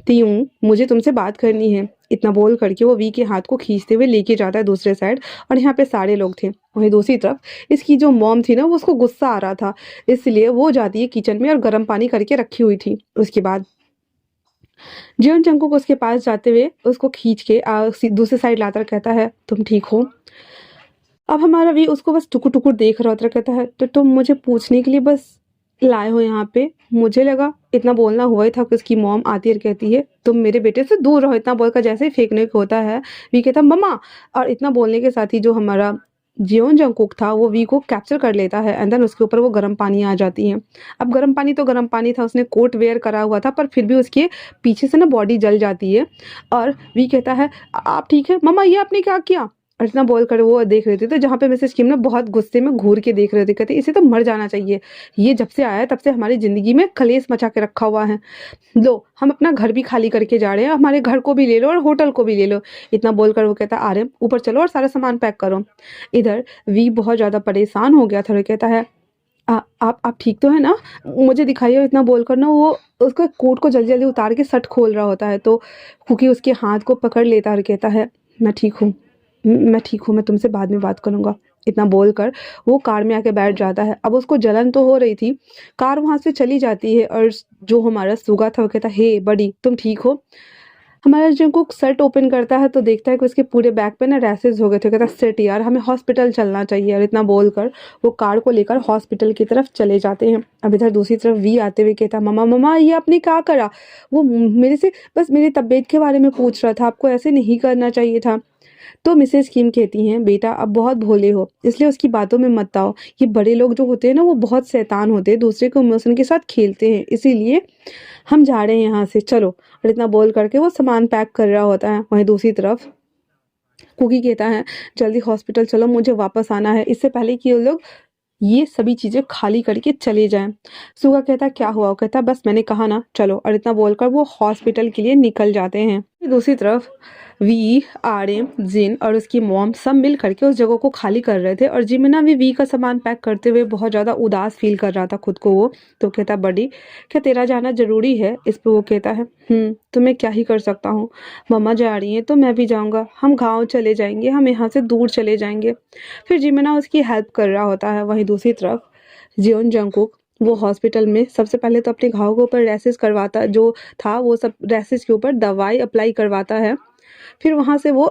तीयू मुझे तुमसे बात करनी है। इतना बोल करके वो वी के हाथ को खींचते हुए लेके जाता है दूसरे साइड, और यहाँ पे सारे लोग थे। वहीं दूसरी तरफ इसकी जो मॉम थी ना, वो उसको गुस्सा आ रहा था, इसलिए वो जाती है किचन में और गर्म पानी करके रखी हुई थी। उसके बाद जीवन चंकू को उसके पास जाते हुए उसको खींच के दूसरे साइड लाकर कहता है, तुम ठीक हो? अब हमारा भी उसको बस टुकुर-टुकुर देख रहा होता है, कहता है, तो तुम मुझे पूछने के लिए बस लाए हो यहाँ पे? मुझे लगा इतना बोलना हुआ ही था कि उसकी मॉम आती है और कहती है, तुम मेरे बेटे से दूर रहो। इतना बोलकर जैसे ही फेंकने को होता है, वी कहता, मम्मा। और इतना बोलने के साथ ही जो हमारा जियोन जंगकुक था वो वी को कैप्चर कर लेता है, एंड देन उसके ऊपर वो गर्म पानी आ जाती है। अब गर्म पानी तो गर्म पानी था, उसने कोट वेयर करा हुआ था, पर फिर भी उसके पीछे से ना बॉडी जल जाती है। और वी कहता है, आप ठीक है? मम्मा ये आपने क्या किया? और इतना बोल कर वो देख रहे थे, तो जहाँ पे मिसेस किम ने बहुत गुस्से में घूर के देख रहे थे, कहते इसे तो मर जाना चाहिए, ये जब से आया है तब से हमारी ज़िंदगी में कलेश मचा के रखा हुआ है। लो हम अपना घर भी खाली करके जा रहे हैं, हमारे घर को भी ले लो और होटल को भी ले लो। इतना बोलकर वो कहता, आ रहे ऊपर चलो और सारा सामान पैक करो। इधर वी बहुत ज़्यादा परेशान हो गया था और कहता है, आप ठीक तो है ना? मुझे दिखाइए। इतना बोलकर ना वो उसका कोट को जल्दी जल्दी उतार के शर्ट खोल रहा होता है, तो कुकी उसके हाथ को पकड़ लेता है और कहता है, मैं ठीक हूँ, मैं ठीक हूँ, मैं तुमसे बाद में बात करूँगा। इतना बोलकर वो कार में आके बैठ जाता है। अब उसको जलन तो हो रही थी, कार वहाँ से चली जाती है, और जो हमारा सुगा था वो कहता है, हे बड़ी तुम ठीक हो? हमारा जंगकुक शर्ट ओपन करता है तो देखता है कि उसके पूरे बैक पे ना रैसेस हो गए थे। कहता है, शिट यार हमें हॉस्पिटल चलना चाहिए। और इतना बोलकर वो कार को लेकर हॉस्पिटल की तरफ चले जाते हैं। अब इधर दूसरी तरफ वी आते हुए कहता, मम्मा मम्मा ये आपने क्या करा? वो मेरे से बस मेरी तबीयत के बारे में पूछ रहा था, आपको ऐसे नहीं करना चाहिए था। तो मिसेस किम कहती हैं, बेटा आप बहुत भोले हो, इसलिए उसकी बातों में मत आओ। ये बड़े लोग जो होते हैं ना वो बहुत शैतान होते हैं, दूसरे के इमोशन के साथ खेलते हैं, इसीलिए हम जा रहे हैं यहाँ से, चलो। और इतना बोल करके वो सामान पैक कर रहा होता है। वहीं दूसरी तरफ कुकी कहता है, जल्दी हॉस्पिटल चलो, मुझे वापस आना है, इससे पहले कि वो लोग ये सभी चीज़ें खाली करके चले जाएं। सुगा कहता है, क्या हुआ? वो कहता है, बस मैंने कहा ना चलो। और इतना बोलकर वो हॉस्पिटल के लिए निकल जाते हैं। दूसरी तरफ वी, आर्यन, जिन और उसकी मॉम सब मिल करके उस जगह को खाली कर रहे थे और जिमिना भी वी का सामान पैक करते हुए बहुत ज़्यादा उदास फील कर रहा था खुद को वो। तो कहता, बडी क्या तेरा जाना ज़रूरी है? इस पे वो कहता है, तो मैं क्या ही कर सकता हूँ, मम्मा जा रही हैं तो मैं भी जाऊँगा, हम गाँव चले जाएंगे, हम यहाँ से दूर चले जाएंगे। फिर जिमिना उसकी हेल्प कर रहा होता है। वहीं दूसरी तरफ जियोन जंगकुक वो हॉस्पिटल में सबसे पहले तो अपने घाव के ऊपर रैसेस करवाता, जो था वो सब रैसेस के ऊपर दवाई अप्लाई करवाता है। फिर वहाँ से वो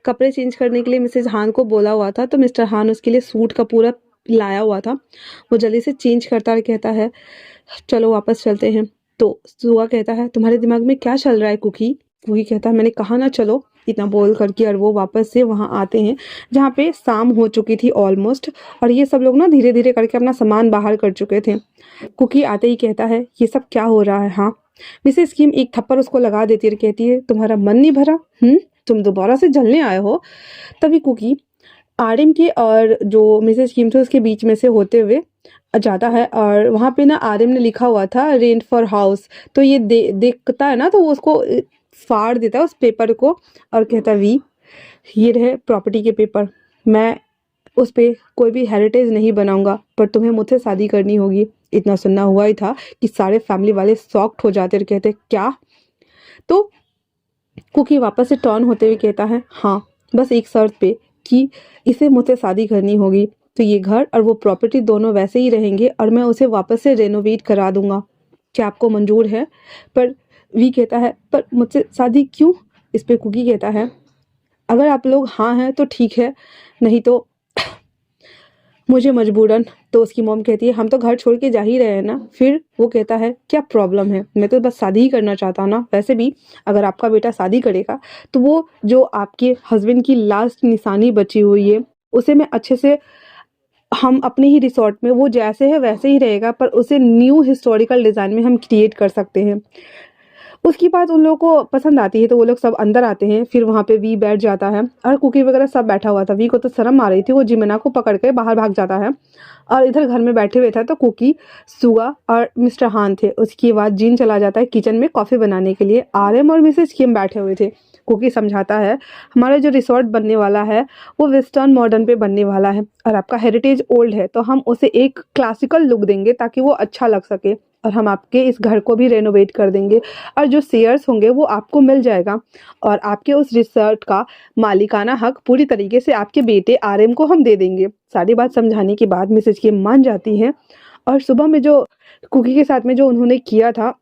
कपड़े चेंज करने के लिए मिसेज हान को बोला हुआ था, तो मिस्टर हान उसके लिए सूट का पूरा लाया हुआ था। वो जल्दी से चेंज करता और कहता है, चलो वापस चलते हैं। तो सुआ कहता है, तुम्हारे दिमाग में क्या चल रहा है कुकी? कुकी कहता है, मैंने कहा ना चलो, इतना बोल करके। और वो वापस से वहाँ आते हैं जहाँ पे शाम हो चुकी थी ऑलमोस्ट, और ये सब लोग ना धीरे धीरे करके अपना सामान बाहर कर चुके थे। कुकी आते ही कहता है, ये सब क्या हो रहा है? हाँ, मिसेस किम एक थप्पड़ उसको लगा देती है और कहती है, तुम्हारा मन नहीं भरा? तुम दोबारा से जलने आए हो? तभी कुकी आरएम के और जो मिसेस किम थे उसके बीच में से होते हुए जाता है, और वहाँ पे ना आरएम ने लिखा हुआ था रेंट फॉर हाउस। तो ये देखता है ना, तो वो उसको फाड़ देता है उस पेपर को और कहता है, वी ये रहे प्रॉपर्टी के पेपर, मैं उस पे कोई भी हेरिटेज नहीं बनाऊंगा, पर तुम्हें मुझसे शादी करनी होगी। इतना सुनना हुआ ही था कि सारे फैमिली वाले शॉक्ड हो जाते और कहते, क्या? तो कुकी वापस से टर्न होते हुए कहता है, हाँ, बस एक शर्त पे कि इसे मुझसे शादी करनी होगी, तो ये घर और वो प्रॉपर्टी दोनों वैसे ही रहेंगे और मैं उसे वापस से रेनोवेट करा दूंगा। क्या आपको मंजूर है? पर वी कहता है, पर मुझसे शादी क्यों? इस पे कुकी कहता है, अगर आप लोग हाँ हैं तो ठीक है, नहीं तो मुझे मजबूरन। तो उसकी मॉम कहती है, हम तो घर छोड़ के जा ही रहे हैं ना। फिर वो कहता है, क्या प्रॉब्लम है? मैं तो बस शादी ही करना चाहता हूँ ना। वैसे भी अगर आपका बेटा शादी करेगा तो वो जो आपके हस्बैंड की लास्ट निशानी बची हुई है उसे मैं अच्छे से, हम अपने ही रिसोर्ट में, वो जैसे है वैसे ही रहेगा, पर उसे न्यू हिस्टोरिकल डिज़ाइन में हम क्रिएट कर सकते हैं। उसकी बात उन लोगों को पसंद आती है, तो वो लोग सब अंदर आते हैं। फिर वहाँ पे वी बैठ जाता है और कुकी वगैरह सब बैठा हुआ था। वी को तो शर्म आ रही थी, वो जिमिना को पकड़ के बाहर भाग जाता है और इधर घर में बैठे हुए थे तो कुकी, सुगा और मिस्टर हान थे। उसके बाद जिन चला जाता है किचन में कॉफ़ी बनाने के लिए। आरएम और मिसेस किम बैठे हुए थे। कुकी समझाता है, हमारा जो रिसोर्ट बनने वाला है वो वेस्टर्न मॉडर्न पे बनने वाला है और आपका हेरिटेज ओल्ड है, तो हम उसे एक क्लासिकल लुक देंगे ताकि वो अच्छा लग सके, और हम आपके इस घर को भी रेनोवेट कर देंगे और जो शेयर्स होंगे वो आपको मिल जाएगा, और आपके उस रिसोर्ट का मालिकाना हक पूरी तरीके से आपके बेटे आरएम को हम दे देंगे। सारी बात समझाने के बाद मिसेज किम मान जाती हैं और सुबह में जो कुकी के साथ में जो उन्होंने किया था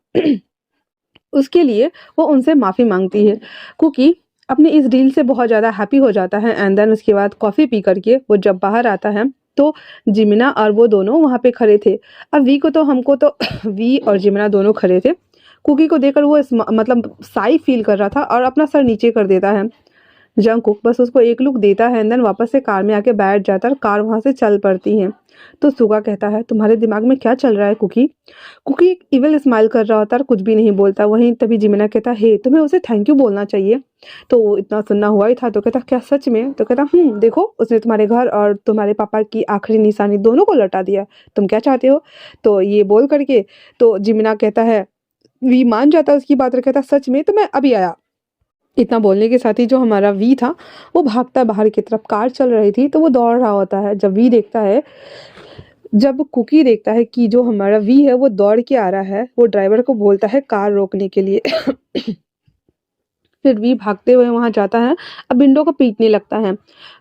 उसके लिए वो उनसे माफ़ी मांगती है। कुकी अपने इस डील से बहुत ज़्यादा हैप्पी हो जाता है एंड देन उसके बाद कॉफ़ी पी करके वो जब बाहर आता है तो जिमिना और वो दोनों वहाँ पे खड़े थे। अब वी को तो हमको तो वी और जिमिना दोनों खड़े थे। कुकी को देखकर वो मतलब साई फील कर रहा था और अपना सर नीचे कर देता है। जंगकुक बस उसको एक लुक देता है एंड देन वापस से कार में आके बैठ जाता है और कार वहाँ से चल पड़ती है। तो सुगा कहता है, तुम्हारे दिमाग में क्या चल रहा है कुकी? कुकी एक इविल स्माइल कर रहा होता है और कुछ भी नहीं बोलता। वहीं तभी जिमिना कहता है, हे तुम्हें उसे थैंक यू बोलना चाहिए। तो वो इतना सुनना हुआ ही था तो कहता, क्या सच में? तो कहता, देखो उसने तुम्हारे घर और तुम्हारे पापा की आखिरी निशानी दोनों को लौटा दिया, तुम क्या चाहते हो? तो ये बोल करके तो जिमिना कहता है, वी मान जाता है उसकी बात और कहता, सच में? तो मैं अभी आया। इतना बोलने के साथ ही जो हमारा वी था वो भागता बाहर की तरफ। कार चल रही थी तो वो दौड़ रहा होता है। जब कुकी देखता है कि जो हमारा वी है वो दौड़ के आ रहा है, वो ड्राइवर को बोलता है कार रोकने के लिए। फिर वी भागते हुए वहां जाता है, अब विंडो को पीटने लगता है।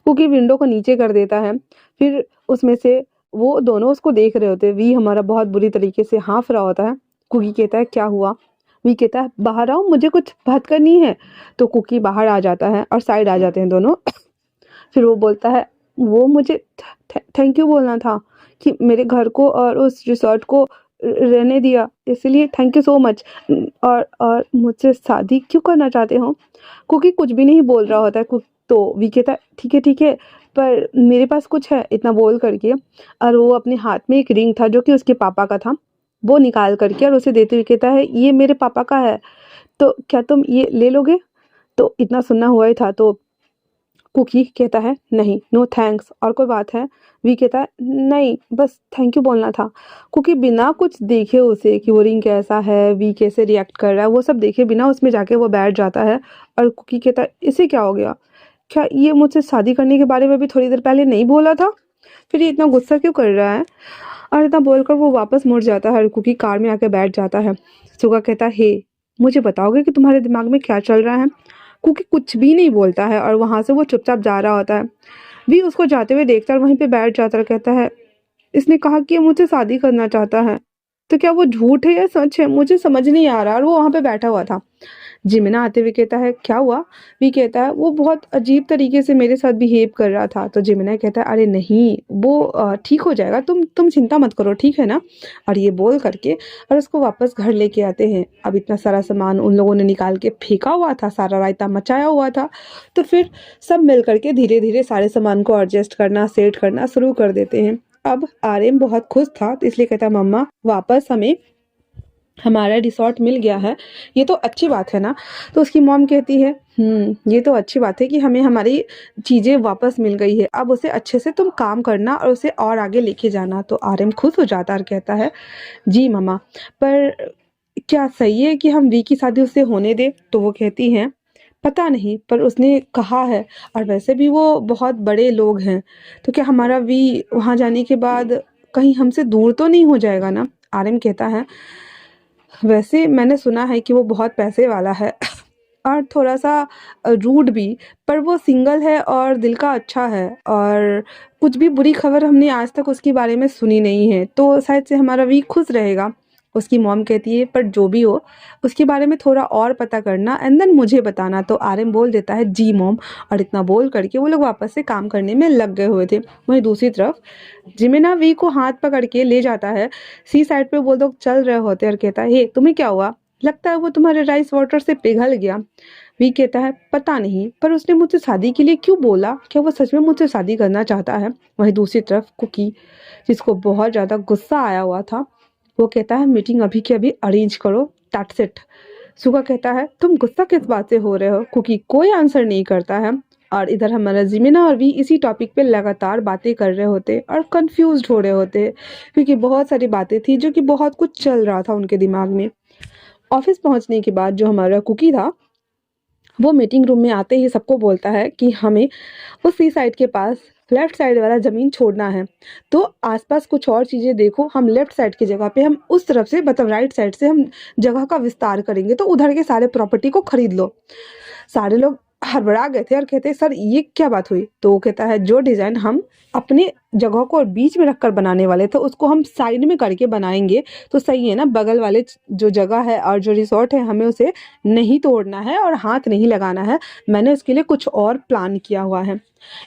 कुकी विंडो को नीचे कर देता है। फिर उसमें से वो दोनों उसको देख रहे होते हैं। वी हमारा बहुत बुरी तरीके से हाँफ रहा होता है। कुकी कहता है, क्या हुआ? वी कहता है, बाहर आओ, मुझे कुछ बात करनी है। तो कुकी बाहर आ जाता है और साइड आ जाते हैं दोनों। फिर वो बोलता है, वो मुझे थैंक यू बोलना था कि मेरे घर को और उस रिसोर्ट को रहने दिया, इसलिए थैंक यू सो मच। और मुझसे शादी क्यों करना चाहते हो? कुकी कुछ भी नहीं बोल रहा होता है। तो वी कहता है, ठीक है, पर मेरे पास कुछ है, इतना बोल करके। और वो अपने हाथ में एक रिंग था जो कि उसके पापा का था, वो निकाल करके और उसे देते हुए कहता है, ये मेरे पापा का है, तो क्या तुम ये ले लोगे? तो इतना सुनना हुआ ही था तो कुकी कहता है, नहीं, नो थैंक्स। और कोई बात है वी कहता है नहीं, बस थैंक यू बोलना था। क्योंकि बिना कुछ देखे उसे कि वो रिंग कैसा है, वी कैसे रिएक्ट कर रहा है, वो सब देखे बिना उसमें जाके वो बैठ जाता है। और कुकी कहता है इसे क्या हो गया, क्या ये मुझसे शादी करने के बारे में भी थोड़ी देर पहले नहीं बोला था, फिर ये इतना गुस्सा क्यों कर रहा है। और इतना बोलकर वो वापस मुड़ जाता है और कुकी कार में आके बैठ जाता है। सुगा कहता है हे, मुझे बताओगे कि तुम्हारे दिमाग में क्या चल रहा है। कुकी कुछ भी नहीं बोलता है और वहां से वो चुपचाप जा रहा होता है। भी उसको जाते हुए देखता है और वहीं पे बैठ जाता है, कहता है इसने कहा कि ये मुझसे शादी करना चाहता है, तो क्या वो झूठ है या सच है, मुझे समझ नहीं आ रहा। और वो वहां पे बैठा हुआ था। जिमिना आते हुए कहता है क्या हुआ। भी कहता है वो बहुत अजीब तरीके से मेरे साथ बिहेव कर रहा था। तो जिमिना कहता है अरे नहीं, वो ठीक हो जाएगा, तुम चिंता मत करो, ठीक है ना। और ये बोल करके और उसको वापस घर लेके आते हैं। अब इतना सारा सामान उन लोगों ने निकाल के फेंका हुआ था, सारा रायता मचाया हुआ था। तो फिर सब मिल करके धीरे धीरे सारे सामान को एडजस्ट करना, सेट करना शुरू कर देते हैं। अब आर्यन बहुत खुश था, तो इसलिए कहता मम्मा वापस हमें हमारा रिसॉर्ट मिल गया है, ये तो अच्छी बात है ना। तो उसकी मॉम कहती है ये तो अच्छी बात है कि हमें हमारी चीज़ें वापस मिल गई है, अब उसे अच्छे से तुम काम करना और उसे और आगे लेके जाना। तो आर्यन खुश हो जाता और कहता है जी मम्मा, पर क्या सही है कि हम वी की शादी उससे होने दे। तो वो कहती हैं पता नहीं, पर उसने कहा है, और वैसे भी वो बहुत बड़े लोग हैं, तो क्या हमारा वी वहाँ जाने के बाद कहीं हमसे दूर तो नहीं हो जाएगा ना। आर्यन कहता है वैसे मैंने सुना है कि वो बहुत पैसे वाला है और थोड़ा सा रूड भी, पर वो सिंगल है और दिल का अच्छा है, और कुछ भी बुरी खबर हमने आज तक उसके बारे में सुनी नहीं है, तो शायद से हमारा वी खुश रहेगा। उसकी मॉम कहती है पर जो भी हो उसके बारे में थोड़ा और पता करना एंड देन मुझे बताना। तो आर्यन बोल देता है जी मॉम, और इतना बोल करके वो लोग वापस से काम करने में लग गए हुए थे। वहीं दूसरी तरफ जिमिना वी को हाथ पकड़ के ले जाता है सी साइड पे। वो लोग चल रहे होते हैं और कहता है हे तुम्हें क्या हुआ, लगता है वो तुम्हारे राइस वाटर से पिघल गया। वी कहता है पता नहीं, पर उसने मुझसे शादी के लिए क्यों बोला, क्या वो सच में मुझसे शादी करना चाहता है। वहीं दूसरी तरफ कुकी, जिसको बहुत ज्यादा गुस्सा आया हुआ था, वो कहता है मीटिंग अभी के अभी अरेंज करो, दैट्स इट। सुगा कहता है तुम गुस्सा किस बात से हो रहे हो। कुकी कोई आंसर नहीं करता है। और इधर हमारा जिमिना और वी इसी टॉपिक पे लगातार बातें कर रहे होते और कंफ्यूज्ड हो रहे होते, क्योंकि बहुत सारी बातें थी जो कि बहुत कुछ चल रहा था उनके दिमाग में। ऑफिस पहुंचने के बाद जो हमारा कुकी था, वो मीटिंग रूम में आते ही सबको बोलता है कि हमें उस सी साइड के पास लेफ्ट साइड वाला ज़मीन छोड़ना है। तो आसपास कुछ और चीज़ें देखो, हम लेफ्ट साइड की जगह पे हम उस तरफ से मतलब राइट साइड से हम जगह का विस्तार करेंगे, तो उधर के सारे प्रॉपर्टी को खरीद लो। सारे लोग हड़बड़ा गए थे और कहते सर ये क्या बात हुई। तो वो कहता है जो डिज़ाइन हम अपने जगह को बीच में रखकर बनाने वाले थे उसको हम साइड में करके बनाएंगे, तो सही है ना। बगल वाले जो जगह है और जो रिसोर्ट है हमें उसे नहीं तोड़ना है और हाथ नहीं लगाना है, मैंने उसके लिए कुछ और प्लान किया हुआ है।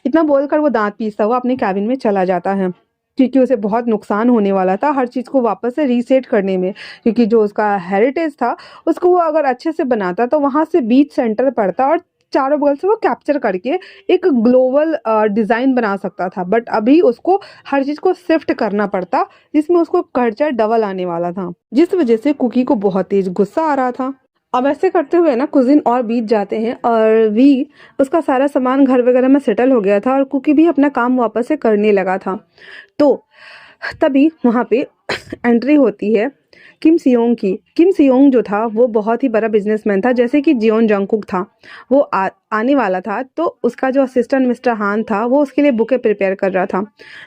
इतना बोलकर वो दांत पीसता हुआ अपने कैबिन में चला जाता है, क्योंकि उसे बहुत नुकसान होने वाला था हर चीज़ को वापस से रीसेट करने में। क्योंकि जो उसका हेरिटेज था उसको वो अगर अच्छे से बनाता तो वहाँ से बीच सेंटर पड़ता और चारों बगल से वो कैप्चर करके एक ग्लोबल डिज़ाइन बना सकता था। बट अभी उसको हर चीज़ को शिफ्ट करना पड़ता, जिसमें उसको खर्चा डबल आने वाला था, जिस वजह से कुकी को बहुत तेज गुस्सा आ रहा था। अब ऐसे करते हुए ना कुछ दिन और बीत जाते हैं और वी उसका सारा सामान घर वगैरह में सेटल हो गया था और कुकी भी अपना काम वापस से करने लगा था। तो तभी वहाँ पे एंट्री होती है किम सियोंग की। किम सियोंग जो था वो बहुत ही बड़ा बिजनेसमैन था, जैसे कि जियोन जंगकुक था। वो आने वाला था, तो उसका जो असिस्टेंट मिस्टर हान था वो उसके लिए बुके प्रिपेयर कर रहा था।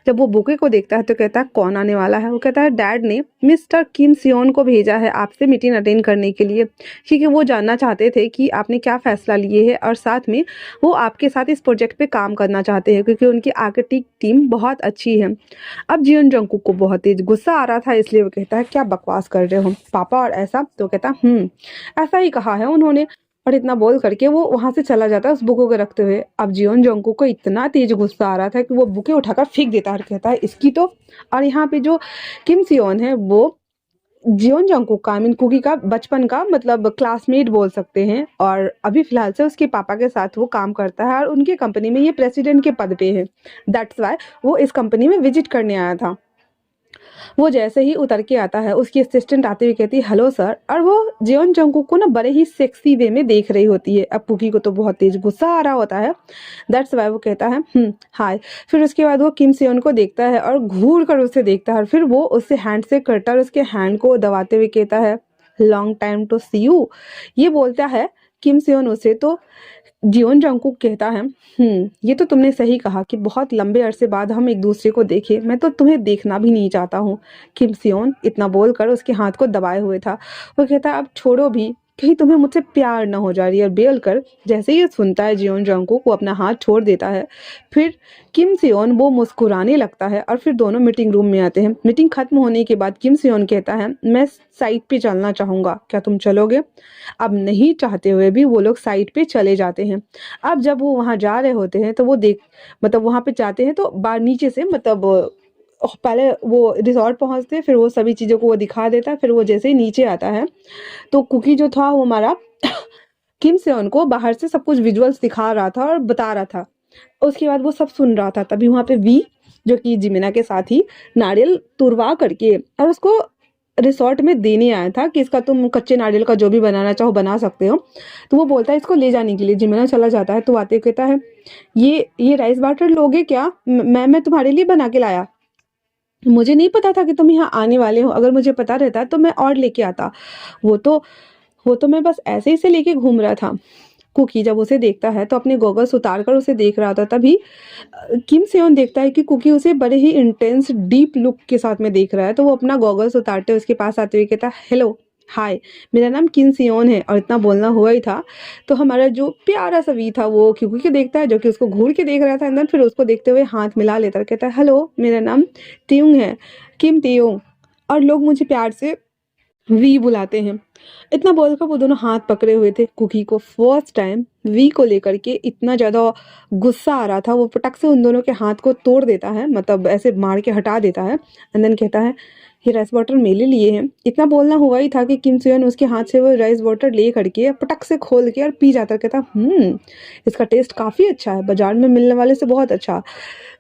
जब वो बुके को देखता है तो कहता है कौन आने वाला है। वो कहता है डैड ने मिस्टर किम सियोन को भेजा है आपसे मीटिंग अटेंड करने के लिए, क्योंकि वो जानना चाहते थे कि आपने क्या फैसला लिए है और साथ में वो आपके साथ इस प्रोजेक्ट पे काम करना चाहते हैं, क्योंकि उनकी आर्किटेक्ट टीम बहुत अच्छी है। अब जियोन जंगकुक को बहुत तेज गुस्सा आ रहा था, इसलिए वो कहता है क्या बकवास कर रहे हो पापा, और ऐसा। तो कहता ऐसा ही कहा है उन्होंने। और इतना बोल करके वो वहां से चला जाता है उस बुको को रखते हुए। अब जियोन जंगकुक को इतना तेज गुस्सा आ रहा था कि वो बुके उठाकर फेंक देता है और कहता है इसकी तो। और यहाँ पे जो किम सियोन है वो जियोन जंगकुक का कुकी का बचपन का मतलब क्लासमेट बोल सकते हैं, और अभी फिलहाल से उसके पापा के साथ वो काम करता है और उनके कंपनी में ये प्रेसिडेंट के पद पे है। दैट्स वाई वो इस कंपनी में विजिट करने आया था। वो जैसे ही उतर के आता है, उसकी असिस्टेंट आते हुए कहती है हेलो सर, और वो जियोन जंगकुक को ना बड़े ही सेक्सी वे में देख रही होती है। अब कुकी को तो बहुत तेज गुस्सा आ रहा होता है, दैट्स वाई वो कहता है हाय। फिर उसके बाद वो किम सियोन को देखता है और घूर कर उसे देखता है, और फिर वो उससे हैंड से करता है और उसके हैंड को दबाते हुए कहता है long time to see you. ये बोलता है किम सियोन उसे, तो जियोन जंगकुक कहता है ये तो तुमने सही कहा कि बहुत लंबे अरसे बाद हम एक दूसरे को देखे, मैं तो तुम्हें देखना भी नहीं चाहता हूँ। किम सियोन इतना बोलकर उसके हाथ को दबाए हुए था। वो कहता है अब छोड़ो भी, कहीं तुम्हें मुझसे प्यार न हो जा रही है। बेल कर जैसे ही ये सुनता है जियोन जंगकुक वो अपना हाथ छोड़ देता है। फिर किम सियोन वो मुस्कुराने लगता है और फिर दोनों मीटिंग रूम में आते हैं। मीटिंग खत्म होने के बाद किम सियोन कहता है मैं साइट पे चलना चाहूंगा, क्या तुम चलोगे? अब नहीं चाहते हुए भी वो लोग साइट पे चले जाते हैं। अब जब वो वहां जा रहे होते हैं तो वो देख मतलब वहां पे जाते हैं तो बाहर नीचे से मतलब पहले वो रिसोर्ट पहुंचते हैं, फिर वो सभी चीज़ों को वो दिखा देता है। फिर वो जैसे ही नीचे आता है तो कुकी जो था वो हमारा किम सेओन को बाहर से सब कुछ विजुअल्स दिखा रहा था और बता रहा था। उसके बाद वो सब सुन रहा था, तभी वहां पे वी जो कि जिमिना के साथ ही नारियल तुरवा करके और उसको रिसोर्ट में देने आया था कि इसका तुम कच्चे नारियल का जो भी बनाना चाहो बना सकते हो। तो वो बोलता है इसको ले जाने के लिए। जिमिना चला जाता है तो आते कहता है ये राइस वाटर लोगे क्या? मैं तुम्हारे लिए बना के लाया, मुझे नहीं पता था कि तुम यहाँ आने वाले हो, अगर मुझे पता रहता तो मैं और लेके आता। वो तो वो तो मैं बस ऐसे ही से लेके घूम रहा था। कुकी जब उसे देखता है तो अपने गॉगल्स उतार कर उसे देख रहा था, तभी किम सेओन देखता है कि कुकी उसे बड़े ही इंटेंस डीप लुक के साथ में देख रहा है। तो वो अपना गॉगल्स उतारते उसके पास आते हुए कहता है हेलो हाय, मेरा नाम किम सियोन है। और इतना बोलना हुआ ही था तो हमारा जो प्यारा सा वी था वो क्यूकी के देखता है जो कि उसको घूर के देख रहा था अंदर, फिर उसको देखते हुए हाथ मिला लेता है, कहता है हेलो मेरा नाम तियुंग है, किम तियुंग, और लोग मुझे प्यार से वी बुलाते हैं। इतना बोलकर वो दोनों हाथ पकड़े हुए थे। कुकी को फर्स्ट टाइम वी को लेकर के इतना ज्यादा गुस्सा आ रहा था, वो पटक से उन दोनों के हाथ को तोड़ देता है, मतलब ऐसे मार के हटा देता है। एंड देन कहता है ये राइस वाटर मेरे लिए है। इतना बोलना हुआ ही था कि किम सुयन उसके हाथ से वो राइस वाटर ले करके पटक से खोल के और पी जाता। कहता इसका टेस्ट काफी अच्छा है, बाजार में मिलने वाले से बहुत अच्छा।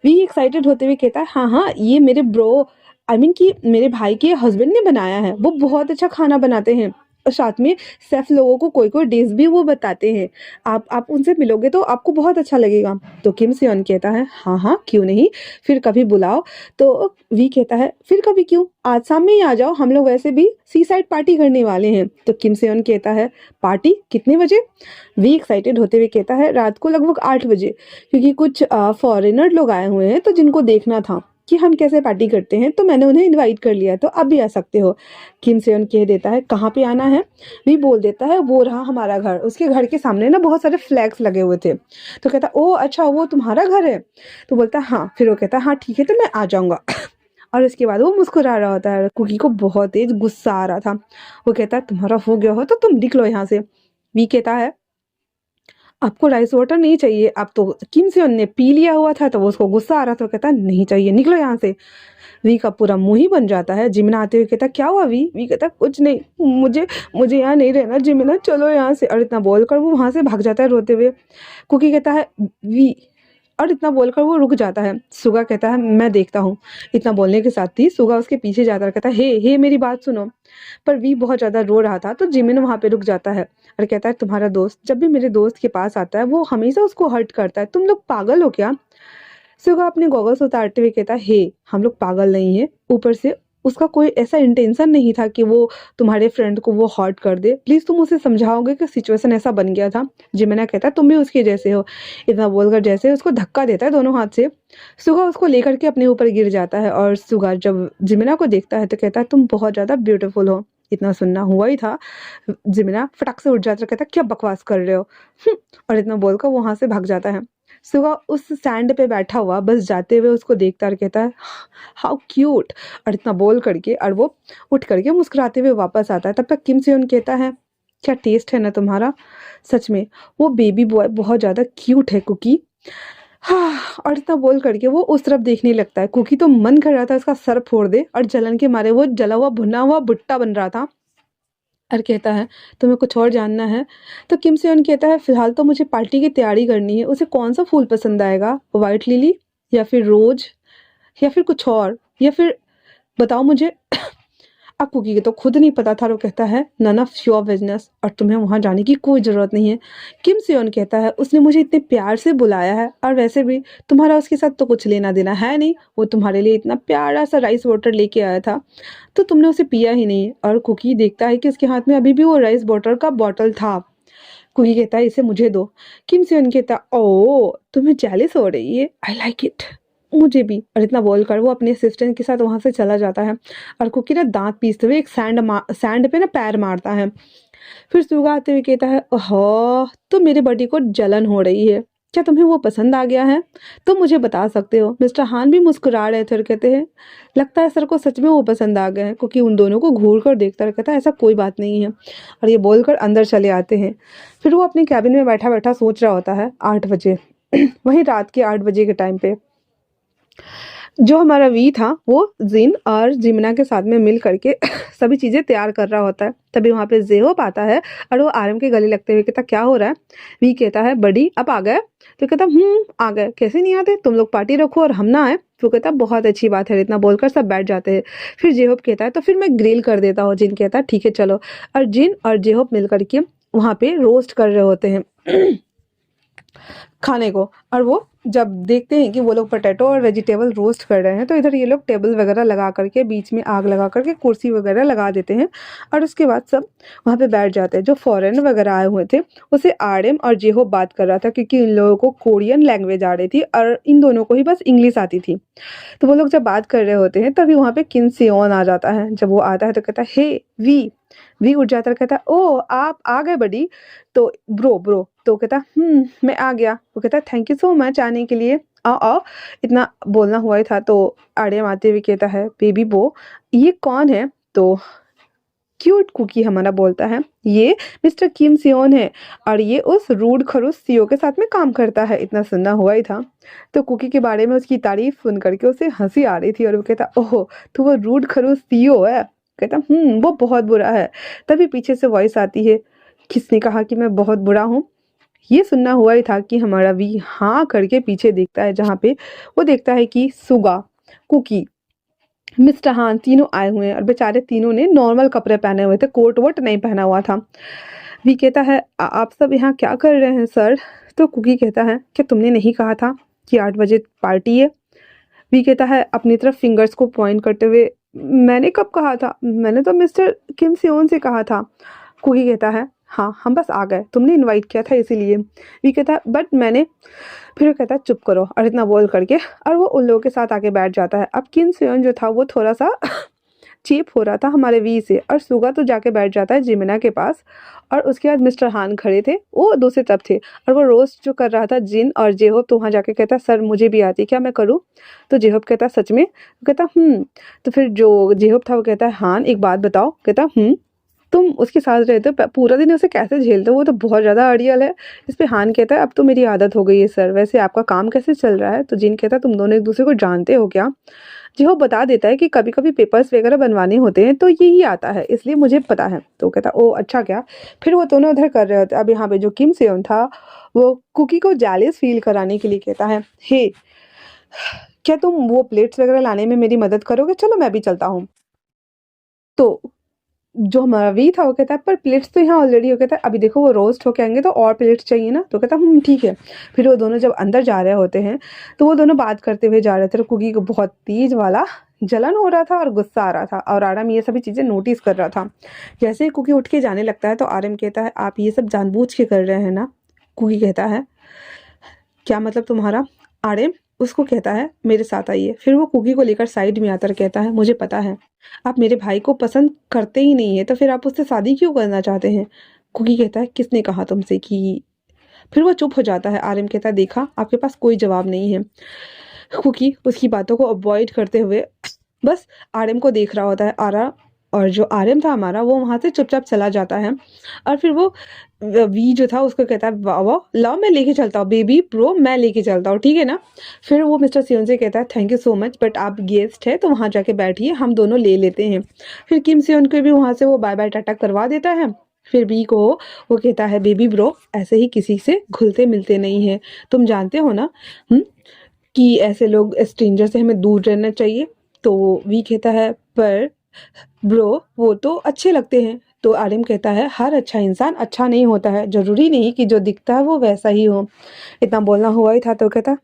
वी एक्साइटेड होते हुए कहता है हाँ हाँ ये मेरे ब्रो कि मेरे भाई के हस्बैंड ने बनाया है, वो बहुत अच्छा खाना बनाते हैं और साथ में सेफ लोगों को कोई कोई डिश भी वो बताते हैं। आप उनसे मिलोगे तो आपको बहुत अच्छा लगेगा। तो किम सेओन कहता है हाँ हाँ क्यों नहीं, फिर कभी बुलाओ। तो वी कहता है फिर कभी क्यों, आज शाम में ही आ जाओ, हम लोग वैसे भी सी साइड पार्टी करने वाले हैं। तो किम सेओन कहता है पार्टी कितने बजे? वी एक्साइटेड होते हुए कहता है रात को लगभग 8 बजे, क्योंकि कुछ फॉरेनर लोग आए हुए हैं तो जिनको देखना था कि हम कैसे पार्टी करते हैं, तो मैंने उन्हें इनवाइट कर लिया, तो अब भी आ सकते हो। किम सेओन कह देता है कहाँ पे आना है? भी बोल देता है वो रहा हमारा घर। उसके घर के सामने ना बहुत सारे फ्लैग्स लगे हुए थे। तो कहता ओ अच्छा वो तुम्हारा घर है? तो बोलता है हाँ। फिर वो कहता है हाँ ठीक है तो मैं आ जाऊंगा। और उसके बाद वो मुस्कुरा रहा होता है। कुकी को बहुत तेज गुस्सा आ रहा था। वो कहता है तुम्हारा हो गया हो तो तुम निकलो यहाँ से। वी कहता है आपको राइस वाटर नहीं चाहिए? अब तो किम से ने पी लिया हुआ था तो वो उसको गुस्सा आ रहा था। तो कहता नहीं चाहिए, निकलो यहाँ से। वी का पूरा मुंह ही बन जाता है। जिमिना आते हुए कहता क्या हुआ वी? वी कहता कुछ नहीं, मुझे मुझे यहाँ नहीं रहना जिमिना, चलो यहाँ से। और इतना बोलकर वो वहां से भाग जाता है रोते हुए। कुकी कहता है वी, और इतना बोलकर वो रुक जाता है। सुगा कहता है मैं देखता हूँ। इतना बोलने के साथ ही सुगा उसके पीछे जाता है, कहता है हे मेरी बात सुनो। पर वी बहुत ज्यादा रो रहा था तो जिमिन वहां पे रुक जाता है और कहता है तुम्हारा दोस्त जब भी मेरे दोस्त के पास आता है वो हमेशा उसको हर्ट करता है, तुम लोग पागल हो क्या? सुगा अपने गॉगल्स उतारते हुए कहता है हे हम लोग पागल नहीं है, ऊपर से उसका कोई ऐसा इंटेंशन नहीं था कि वो तुम्हारे फ्रेंड को वो हर्ट कर दे, प्लीज तुम उसे समझाओगे कि सिचुएशन ऐसा बन गया था। जिमिना कहता है तुम भी उसके जैसे हो। इतना बोलकर जैसे उसको धक्का देता है दोनों हाथ से। सुगा उसको लेकर के अपने ऊपर गिर जाता है और सुगा जब जिमिना को देखता है तो कहता है तुम बहुत ज्यादा ब्यूटीफुल हो। इतना सुनना हुआ ही था, जिमिना फटक से उठ जाता है, कहता क्या बकवास कर रहे हो। और इतना बोलकर वो वहां से भाग जाता है। सुगा उस सैंड पे बैठा हुआ बस जाते हुए उसको देखता और कहता है हाउ क्यूट। और इतना बोल करके और वो उठ करके मुस्कुराते हुए वापस आता है। तब तक किम सेओन कहता है क्या टेस्ट है ना तुम्हारा, सच में वो बेबी बॉय बहुत ज्यादा क्यूट है कुकी। हाँ, और इतना बोल करके वो उस तरफ देखने लगता है। कुकी तो मन कर रहा था उसका सर फोड़ दे और जलन के मारे वो जला हुआ भुना हुआ भुट्टा बन रहा था। और कहता है तुम्हें कुछ और जानना है? तो किम सेओन कहता है फिलहाल तो मुझे पार्टी की तैयारी करनी है, उसे कौन सा फूल पसंद आएगा, व्हाइट लिली या फिर रोज या फिर कुछ और या फिर बताओ मुझे। अब कुकी को तो खुद नहीं पता था, वो कहता है नन ऑफ योर बिजनेस, और तुम्हें वहां जाने की कोई जरूरत नहीं है। किम सियोन कहता है उसने मुझे इतने प्यार से बुलाया है, और वैसे भी तुम्हारा उसके साथ तो कुछ लेना देना है नहीं, वो तुम्हारे लिए इतना प्यारा सा राइस वाटर लेके आया था, तो तुमने उसे पिया ही नहीं। और कुकी देखता है कि उसके हाथ में अभी भी वो राइस वाटर का बॉटल था। कुकी कहता है इसे मुझे दो। किम सियोन कहता है ओ तुम्हें जेलिस हो रही है, आई लाइक इट, मुझे भी। और इतना बोलकर वो अपने असिस्टेंट के साथ वहां से चला जाता है। और कुकी ना दांत पीसते हुए एक सैंड पे ना पैर मारता है। फिर सुगा आते हुए कहता है ओहो, तो मेरे बॉडी को जलन हो रही है, क्या तुम्हें वो पसंद आ गया है? तो मुझे बता सकते हो। मिस्टर हान भी मुस्कुरा रहे थे और कहते हैं लगता है सर को सच में वो पसंद आ गया है, क्योंकि उन दोनों को घूर कर देखता है, कहता है ऐसा कोई बात नहीं है। और ये बोलकर अंदर चले आते हैं। फिर वो अपने कैबिन में बैठा बैठा सोच रहा होता है 8 बजे वही रात के 8 बजे के टाइम पे जो हमारा वी था वो जिन और जिमना के साथ में मिल करके सभी चीजें तैयार कर रहा होता है। तभी वहां पे जेहोप आता है और वो आरएम के गले लगते हुए कहता क्या हो रहा है? वी कहता है बड़ी अब आ गए? तो कहता आ गए, कैसे नहीं आते, तुम लोग पार्टी रखो और हम ना आए। तो कहता बहुत अच्छी बात है, इतना बोलकर सब बैठ जाते हैं। फिर जेहोप कहता है तो फिर मैं ग्रिल कर देता हूँ। जिन कहता है ठीक है चलो। और जिन और जेहोप मिल करके वहां पे रोस्ट कर रहे होते हैं खाने को। और वो जब देखते हैं कि वो लोग पोटैटो और वेजिटेबल रोस्ट कर रहे हैं, तो इधर ये लोग टेबल वगैरह लगा करके बीच में आग लगा करके कुर्सी वगैरह लगा देते हैं। और उसके बाद सब वहाँ पे बैठ जाते हैं। जो फॉरेन वगैरह आए हुए थे उसे आरएम और जेहो बात कर रहा था, क्योंकि इन लोगों को कोरियन लैंग्वेज आ रही थी और इन दोनों को ही बस इंग्लिश आती थी। तो वो लोग जब बात कर रहे होते हैं तभी वहाँ पे किन सियोन आ जाता है। जब वो आता है तो कहता है हे वी उठ जाता है, कहता है ओ आप आ गए बड़ी, तो ब्रो तो कहता मैं आ गया। वो कहता है थैंक यू सो मच आने के लिए, आओ आओ, इतना बोलना हुआ ही था। तो आर्यम आते हुए कहता है बेबी बो ये कौन है? तो क्यूट कुकी हमारा बोलता है ये मिस्टर किम सियोन है, और ये उस रूड खरूस सीओ के साथ में काम करता है। इतना सुनना हुआ ही था। तो कुकी के बारे में उसकी तारीफ सुन करके उसे हंसी आ रही थी और वो कहता ओहो तो वो रूड खरूस सीओ है? कहता वो बहुत बुरा है। तभी पीछे से वॉइस आती है किसने कहा कि मैं बहुत बुरा हूँ? ये सुनना हुआ ही था कि हमारा वी हाँ करके पीछे देखता है, जहाँ पे वो देखता है कि सुगा, कुकी, मिस्टर हान तीनों आए हुए हैं। और बेचारे तीनों ने नॉर्मल कपड़े पहने हुए थे, कोट वोट नहीं पहना हुआ था। वी कहता है आप सब यहाँ क्या कर रहे हैं सर? तो कुकी कहता है क्या तुमने नहीं कहा था कि 8 बजे पार्टी है? वी कहता है अपनी तरफ फिंगर्स को पॉइंट करते हुए मैंने कब कहा था, मैंने तो मिस्टर किम सियोन से कहा था। कुकी कहता है हाँ हम बस आ गए, तुमने इनवाइट किया था इसीलिए। वी कहता है बट मैंने, फिर वो कहता है चुप करो, और इतना बोल करके और वो उन लोगों के साथ आके बैठ जाता है। अब किम सियोन जो था वो थोड़ा सा चीप हो रहा था हमारे वी से, और सुगा तो जाके बैठ जाता है जिमिना के पास। और उसके बाद मिस्टर हान खड़े थे, वो दूसरी तरफ थे, और वो रोस्ट जो कर रहा था जिन और जेहोप, तो वहाँ जाके कहता सर मुझे भी आती, क्या मैं करूँ? तो जेहोप कहता सच में? वो कहता तो फिर जो जेहोप था वो कहता है हान एक बात बताओ। कहता तुम उसके साथ रहते हो पूरा दिन, उसे कैसे झेलते हो? वो तो बहुत ज़्यादा अड़ियल है। इस पे हान कहता है अब तो मेरी आदत हो गई है सर, वैसे आपका काम कैसे चल रहा है? तो जिन कहता है तुम दोनों एक दूसरे को जानते हो क्या? जो बता देता है कि कभी कभी पेपर्स वगैरह बनवाने होते हैं तो यही आता है, इसलिए मुझे पता है। तो कहता ओ अच्छा क्या? फिर वो दोनों उधर कर रहे होते। अब यहाँ पे जो किम सेयोन था वो कुकी को जेलिस फील कराने के लिए कहता है हे क्या तुम वो प्लेट्स वगैरह लाने में मेरी मदद करोगे? चलो मैं भी चलता हूँ। तो जो हमारा वी था वो कहता है पर प्लेट्स तो यहाँ ऑलरेडी, हो कहता है अभी देखो वो रोस्ट होके आएंगे तो और प्लेट्स चाहिए ना। तो कहता ठीक है। फिर वो दोनों जब अंदर जा रहे होते हैं तो वो दोनों बात करते हुए जा रहे थे, तो कुकी को बहुत तेज वाला जलन हो रहा था और गुस्सा आ रहा था, और आरएम ये सभी चीज़ें नोटिस कर रहा था। जैसे ही कुकी उठ के जाने लगता है तो आरएम कहता है आप ये सब जानबूझ के कर रहे हैं ना? कुकी कहता है क्या मतलब तुम्हारा? आरएम उसको कहता है मेरे साथ आइए। फिर वो कुकी को लेकर साइड में आकर कहता है मुझे पता है आप मेरे भाई को पसंद करते ही नहीं है, तो फिर आप उससे शादी क्यों करना चाहते हैं? कुकी कहता है किसने कहा तुमसे कि? फिर वो चुप हो जाता है। आरएम कहता है देखा आपके पास कोई जवाब नहीं है। कुकी उसकी बातों को अवॉइड करते हुए बस आरएम को देख रहा होता है। और जो आरएम था हमारा वो वहां से चुपचाप चला जाता है। और फिर वो वी जो था उसको कहता है वाह वाह लाओ मैं लेके चलता हूँ बेबी ब्रो, मैं लेके चलता हूँ ठीक है ना? फिर वो मिस्टर सियोन से कहता है thank you so much but आप गेस्ट है तो वहाँ जाके बैठिए, हम दोनों ले लेते हैं। फिर किम सियोन को भी वहाँ से वो बाय बाय टाटा करवा देता है। फिर बी को वो कहता है बेबी ब्रो ऐसे ही किसी से घुलते मिलते नहीं है, तुम जानते हो ना कि ऐसे लोग स्ट्रेंजर से हमें दूर रहना चाहिए। तो वी कहता है पर ब्रो वो तो अच्छे लगते हैं। तो आर्यन कहता है हर अच्छा इंसान अच्छा नहीं होता है, जरूरी नहीं कि जो दिखता है वो वैसा ही हो। इतना बोलना हुआ ही था तो कहता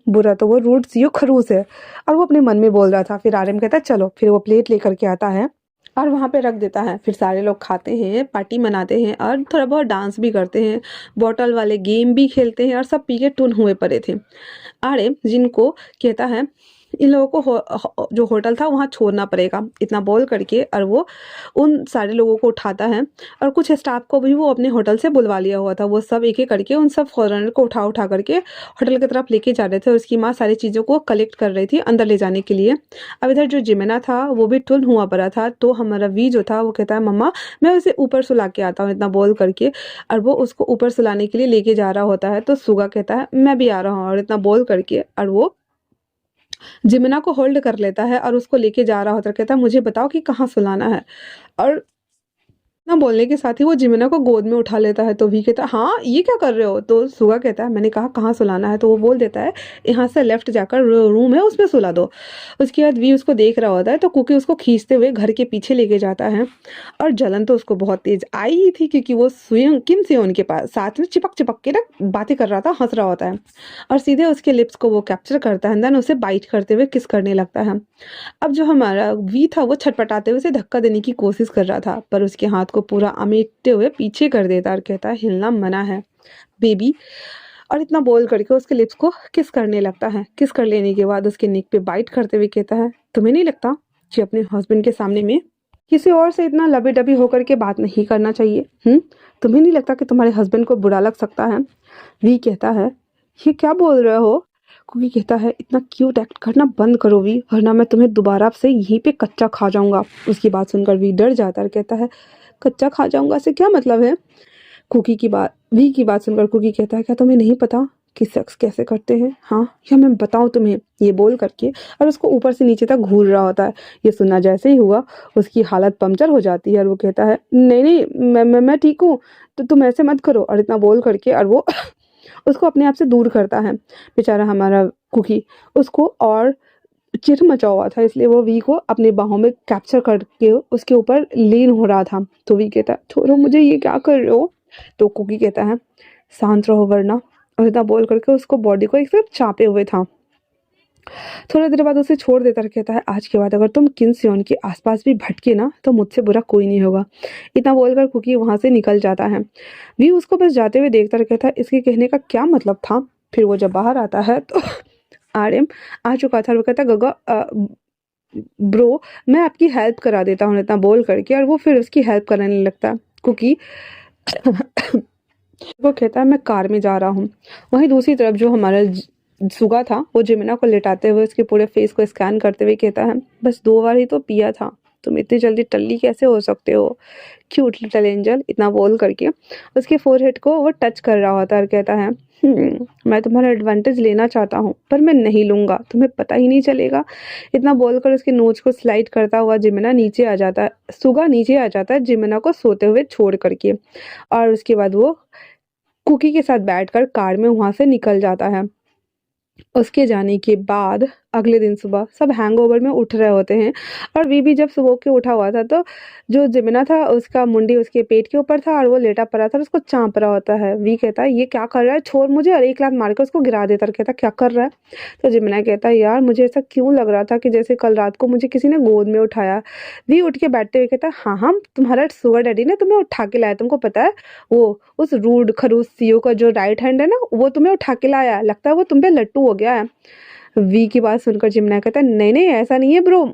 बुरा तो वो रूट सीओ खरूस है। और वो अपने मन में बोल रहा था। फिर आर्यन कहता है चलो। फिर वो प्लेट लेकर के आता है और वहाँ पे रख देता है। फिर सारे लोग खाते हैं, पार्टी मनाते हैं और थोड़ा बहुत डांस भी करते हैं, बॉटल वाले गेम भी खेलते हैं और सब पी के टुन हुए पड़े थे। आर्यन जिनको कहता है इन लोगों को जो होटल था वहाँ छोड़ना पड़ेगा, इतना बोल करके और वो उन सारे लोगों को उठाता है। और कुछ स्टाफ को भी वो अपने होटल से बुलवा लिया हुआ था। वो सब एक एक करके उन सब फॉरेनर को उठा उठा करके होटल की तरफ लेके जा रहे थे। और उसकी माँ सारी चीज़ों को कलेक्ट कर रही थी अंदर ले जाने के लिए। अब इधर जो जिमेना था वो भी टुन हुआ पड़ा था। तो हमारा वी जो था वो कहता है मम्मा मैं उसे ऊपर सुला के आता हूँ, इतना बोल करके। और वो उसको ऊपर सुलाने के लिए लेके जा रहा होता है। तो सुगा कहता है मैं भी आ रहा हूँ, और इतना बोल करके और वो जिमिना को होल्ड कर लेता है और उसको लेके जा रहा होता है। कहता है मुझे बताओ कि कहाँ सुलाना है। और ना बोलने के साथ ही वो जिमिना को गोद में उठा लेता है। तो वी कहता है हाँ ये क्या कर रहे हो। तो सुगा कहता है मैंने कहा कहाँ सुलाना है। तो वो बोल देता है यहाँ से लेफ्ट जाकर रूम है उसमें सुला दो। उसके बाद वी उसको देख रहा होता है। तो कुकी उसको खींचते हुए घर के पीछे लेके जाता है। और जलन तो उसको बहुत तेज आई ही थी क्योंकि वो स्वयं किम से उनके पास साथ में चिपक चिपक के ना बातें कर रहा था, हंस रहा होता है। और सीधे उसके लिप्स को वो कैप्चर करता है, देन उसे बाइट करते हुए किस करने लगता है। अब जो हमारा वी था वो छटपटाते हुए उसे धक्का देने की कोशिश कर रहा था, पर उसके हाथ को पूरा अमेटते हुए पीछे कर देता और कहता है हिलना मना है बेबी। और इतना बोल करके उसके लिप्स को किस करने लगता है। किस कर लेने के बाद उसके नेक पे बाइट करते हुए कहता है तुम्हें नहीं लगता कि अपने हस्बैंड के सामने में किसी और से इतना लबे डबी होकर के बात नहीं करना चाहिए। तुम्हें नहीं लगता कि तुम्हारे हस्बैंड को बुरा लग सकता है। वी कहता है ये क्या बोल रहे हो। कुकी कहता है इतना क्यूट एक्ट करना बंद करो वी, वरना मैं तुम्हें दोबारा से यहीं पे कच्चा खा जाऊंगा। उसकी बात सुनकर वी डर जाता है, कहता है कच्चा खा जाऊंगा से क्या मतलब है। वी की बात सुनकर कुकी कहता है क्या तुम्हें नहीं पता कि सेक्स कैसे करते हैं। हाँ या मैं बताऊं तुम्हें, ये बोल करके और उसको ऊपर से नीचे तक घूर रहा होता है। ये सुनना जैसे ही हुआ उसकी हालत पंक्चर हो जाती है और वो कहता है नहीं नहीं मैं ठीक हूँ, तो तुम ऐसे मत करो। और इतना बोल करके और वो उसको अपने आप से दूर करता है। बेचारा हमारा कुकी उसको और चिढ़ मचा हुआ था, इसलिए वो वी को अपने बाहों में कैप्चर करके उसके ऊपर लीन हो रहा था। तो वी कहता है छोड़ो मुझे, ये क्या कर रहे हो। तो कुकी कहता है शांत रहो वरना। और इतना बोल करके उसको बॉडी को एक सिर्फ चापे हुए था। थोड़ी देर बाद उसे छोड़ देता और कहता है आज के बाद अगर तुम किन्सियोन के आसपास भी भटके ना तो मुझसे बुरा कोई नहीं होगा। इतना बोलकर कुकी वहां से निकल जाता है। वी उसको बस जाते हुए देखता और कहता है इसके कहने का क्या मतलब था। फिर वो जब बाहर आता है तो आर्यन आ चुका था और वो कहता गगा ब्रो मैं आपकी हेल्प करा देता हूँ, इतना बोल करके। और वो फिर उसकी हेल्प कराने लगता है। कुकी वो कहता है मैं कार में जा रहा हूँ। वहीं दूसरी तरफ जो हमारा सुगा था वो जिमिना को लेटाते हुए उसके पूरे फेस को स्कैन करते हुए कहता है बस 2 बार ही तो पिया था, तुम इतनी जल्दी टल्ली कैसे हो सकते हो क्यूट लिटिल एंजल, इतना बोल करके उसके फोरहेड को वो टच कर रहा होता है और कहता है मैं तुम्हारा एडवांटेज लेना चाहता हूँ पर मैं नहीं लूंगा, तुम्हें पता ही नहीं चलेगा। इतना बोलकर उसके नोच को स्लाइड करता हुआ जिमिना नीचे आ जाता है, सुगा नीचे आ जाता है जिमिना को सोते हुए छोड़ करके। और उसके बाद वो कुकी के साथ बैठकर कार में वहां से निकल जाता है। उसके जाने के बाद अगले दिन सुबह सब हैंगओवर में उठ रहे होते हैं। और वी भी जब सुबह के उठा हुआ था तो जो जिमिना था उसका मुंडी उसके पेट के ऊपर था और वो लेटा पड़ा था और उसको चाँप रहा होता है। वी कहता है ये क्या कर रहा है, छोड़ मुझे, और एक लात मार के उसको गिरा देता और कहता क्या कर रहा है। तो जिमिना कहता है यार मुझे ऐसा क्यों लग रहा था कि जैसे कल रात को मुझे किसी ने गोद में उठाया। वी उठ के बैठते हुए कहता है हाँ हाँ तुम्हारा सुगर डैडी ने तुम्हें उठा के लाया, तुमको पता है वो उस रूड खरूस सीओ का जो राइट हैंड है ना वो तुम्हें उठा के लाया, लगता है वो तुम पे लट्टू हो गया है। वी की बात सुनकर जिमना कहता है नहीं नहीं ऐसा नहीं है ब्रो,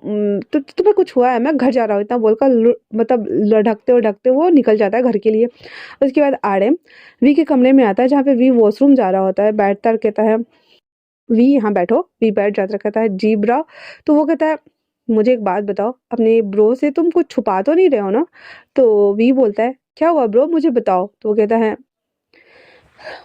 तो तुम्हें कुछ हुआ है, मैं घर जा रहा हूँ, इतना बोलकर मतलब लढ़कते वो निकल जाता है घर के लिए। उसके बाद आर्यन वी के कमरे में आता है जहाँ पे वी वॉशरूम जा रहा होता है। बैठता कहता है वी यहाँ बैठो। वी बैठ जाता कहता है जी ब्रा। तो वो कहता है मुझे एक बात बताओ, अपने ब्रो से तुम कुछ छुपा तो नहीं रहे हो ना। तो वी बोलता है क्या हुआ ब्रो मुझे बताओ। तो वो कहता है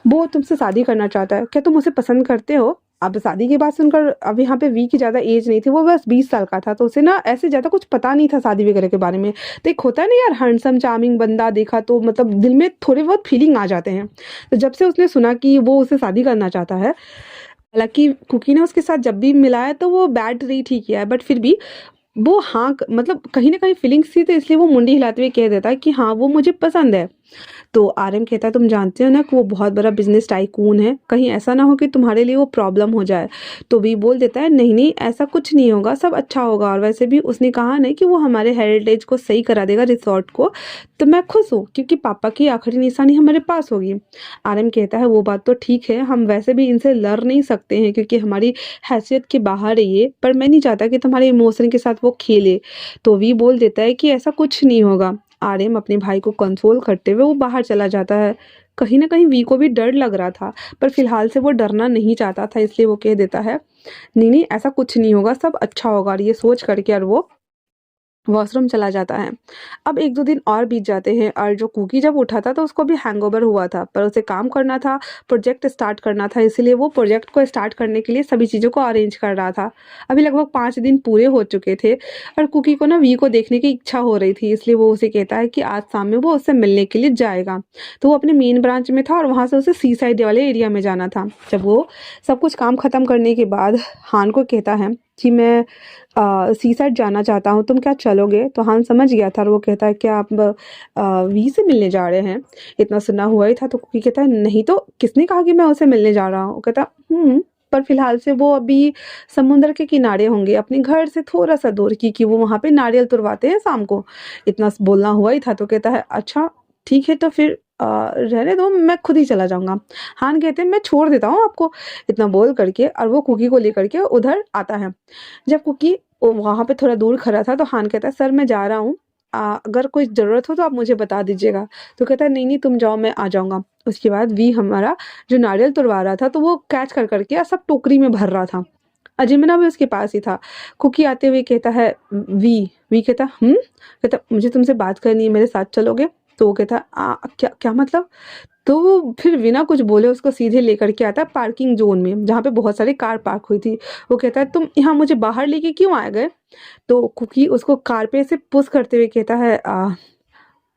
वो तुमसे शादी करना चाहता है, क्या तुम उसे पसंद करते हो। अब शादी की बात सुनकर अब यहाँ पे वी की ज़्यादा एज नहीं थी, वो बस 20 साल का था, तो उसे ना ऐसे ज़्यादा कुछ पता नहीं था शादी वगैरह के बारे में। तो एक होता है ना यार हैंडसम चार्मिंग बंदा देखा तो मतलब दिल में थोड़े बहुत फीलिंग आ जाते हैं। तो जब से उसने सुना कि वो उसे शादी करना चाहता है, हालांकि कुकी ने उसके साथ जब भी मिला है तो वो बैड रही ठीक है, बट फिर भी वो हाँ मतलब कहीं ना कहीं फीलिंग्स थी, तो इसलिए वो मुंडी हिलाते हुए कह देता है कि हाँ वो मुझे पसंद है। तो आरएम कहता है तुम जानते हो ना कि वो बहुत बड़ा बिजनेस टाइकून है, कहीं ऐसा ना हो कि तुम्हारे लिए वो प्रॉब्लम हो जाए। तो वी बोल देता है नहीं नहीं ऐसा कुछ नहीं होगा, सब अच्छा होगा, और वैसे भी उसने कहा नहीं कि वो हमारे हेरिटेज को सही करा देगा, रिसोर्ट को। तो मैं खुश हूँ क्योंकि पापा की आखिरी निशानी हमारे पास होगी। आरएम कहता है वो बात तो ठीक है, हम वैसे भी इनसे लड़ नहीं सकते हैं क्योंकि हमारी हैसियत के बाहर है ये, पर मैं नहीं चाहता कि तुम्हारे इमोशन के साथ वो खेले। तो वी बोल देता है कि ऐसा कुछ नहीं होगा। आर्यन अपने भाई को कंसोल करते हुए वो बाहर चला जाता है। कहीं ना कहीं वी को भी डर लग रहा था, पर फिलहाल से वो डरना नहीं चाहता था, इसलिए वो कह देता है नहीं नहीं ऐसा कुछ नहीं होगा, सब अच्छा होगा, और ये सोच करके और वो वॉशरूम चला जाता है। अब 1-2 दिन और बीत जाते हैं, और जो कुकी जब उठा था तो उसको भी हैंगओवर हुआ था, पर उसे काम करना था, प्रोजेक्ट स्टार्ट करना था, इसीलिए वो प्रोजेक्ट को स्टार्ट करने के लिए सभी चीज़ों को अरेंज कर रहा था। अभी लगभग 5 दिन पूरे हो चुके थे, और कुकी को ना वी को देखने की इच्छा हो रही थी, इसलिए वो उसे कहता है कि आज शाम में वो उससे मिलने के लिए जाएगा। तो वो अपने मेन ब्रांच में था और वहाँ से उसे सी साइड वाले एरिया में जाना था। जब वो सब कुछ काम खत्म करने के बाद हान को कहता है कि मैं सी साइड जाना चाहता हूँ, तुम क्या चलोगे? तो हान समझ गया था और वो कहता है क्या आप वी से मिलने जा रहे हैं? इतना सुना हुआ ही था। तो कुकी कहता है नहीं तो किसने कहा कि मैं उसे मिलने जा रहा हूँ? वो कहता पर फिलहाल से वो अभी समुद्र के किनारे होंगे, अपने घर से थोड़ा सा दूर, क्योंकि वो वहाँ पे नारियल तुड़वाते हैं शाम को। इतना बोलना हुआ ही था। तो कहता है अच्छा ठीक है, तो फिर रहने दो, मैं खुद ही चला जाऊंगा। हान कहते हैं मैं छोड़ देता हूँ आपको। इतना बोल करके और वो कुकी को लेकर के उधर आता है। जब कुकी वहां पे थोड़ा दूर खड़ा था तो हान कहता है सर मैं जा रहा हूँ, अगर कोई ज़रूरत हो तो आप मुझे बता दीजिएगा। तो कहता है नहीं नहीं तुम जाओ, मैं आ जाऊंगा। उसके बाद वी हमारा जो नारियल तुड़वा रहा था तो वो कैच कर करके सब टोकरी में भर रहा था। अजीमिना भी उसके पास ही था। कुकी आते हुए कहता है वी वी कहता कहता मुझे तुमसे बात करनी है, मेरे साथ चलोगे? तो वो कहता क्या क्या मतलब? तो वो फिर बिना कुछ बोले उसको सीधे लेकर के आता है पार्किंग जोन में, जहाँ पे बहुत सारी कार पार्क हुई थी। वो कहता है तुम यहाँ मुझे बाहर लेके क्यों आ गए? तो कुकी उसको कार पे से पुश करते हुए कहता है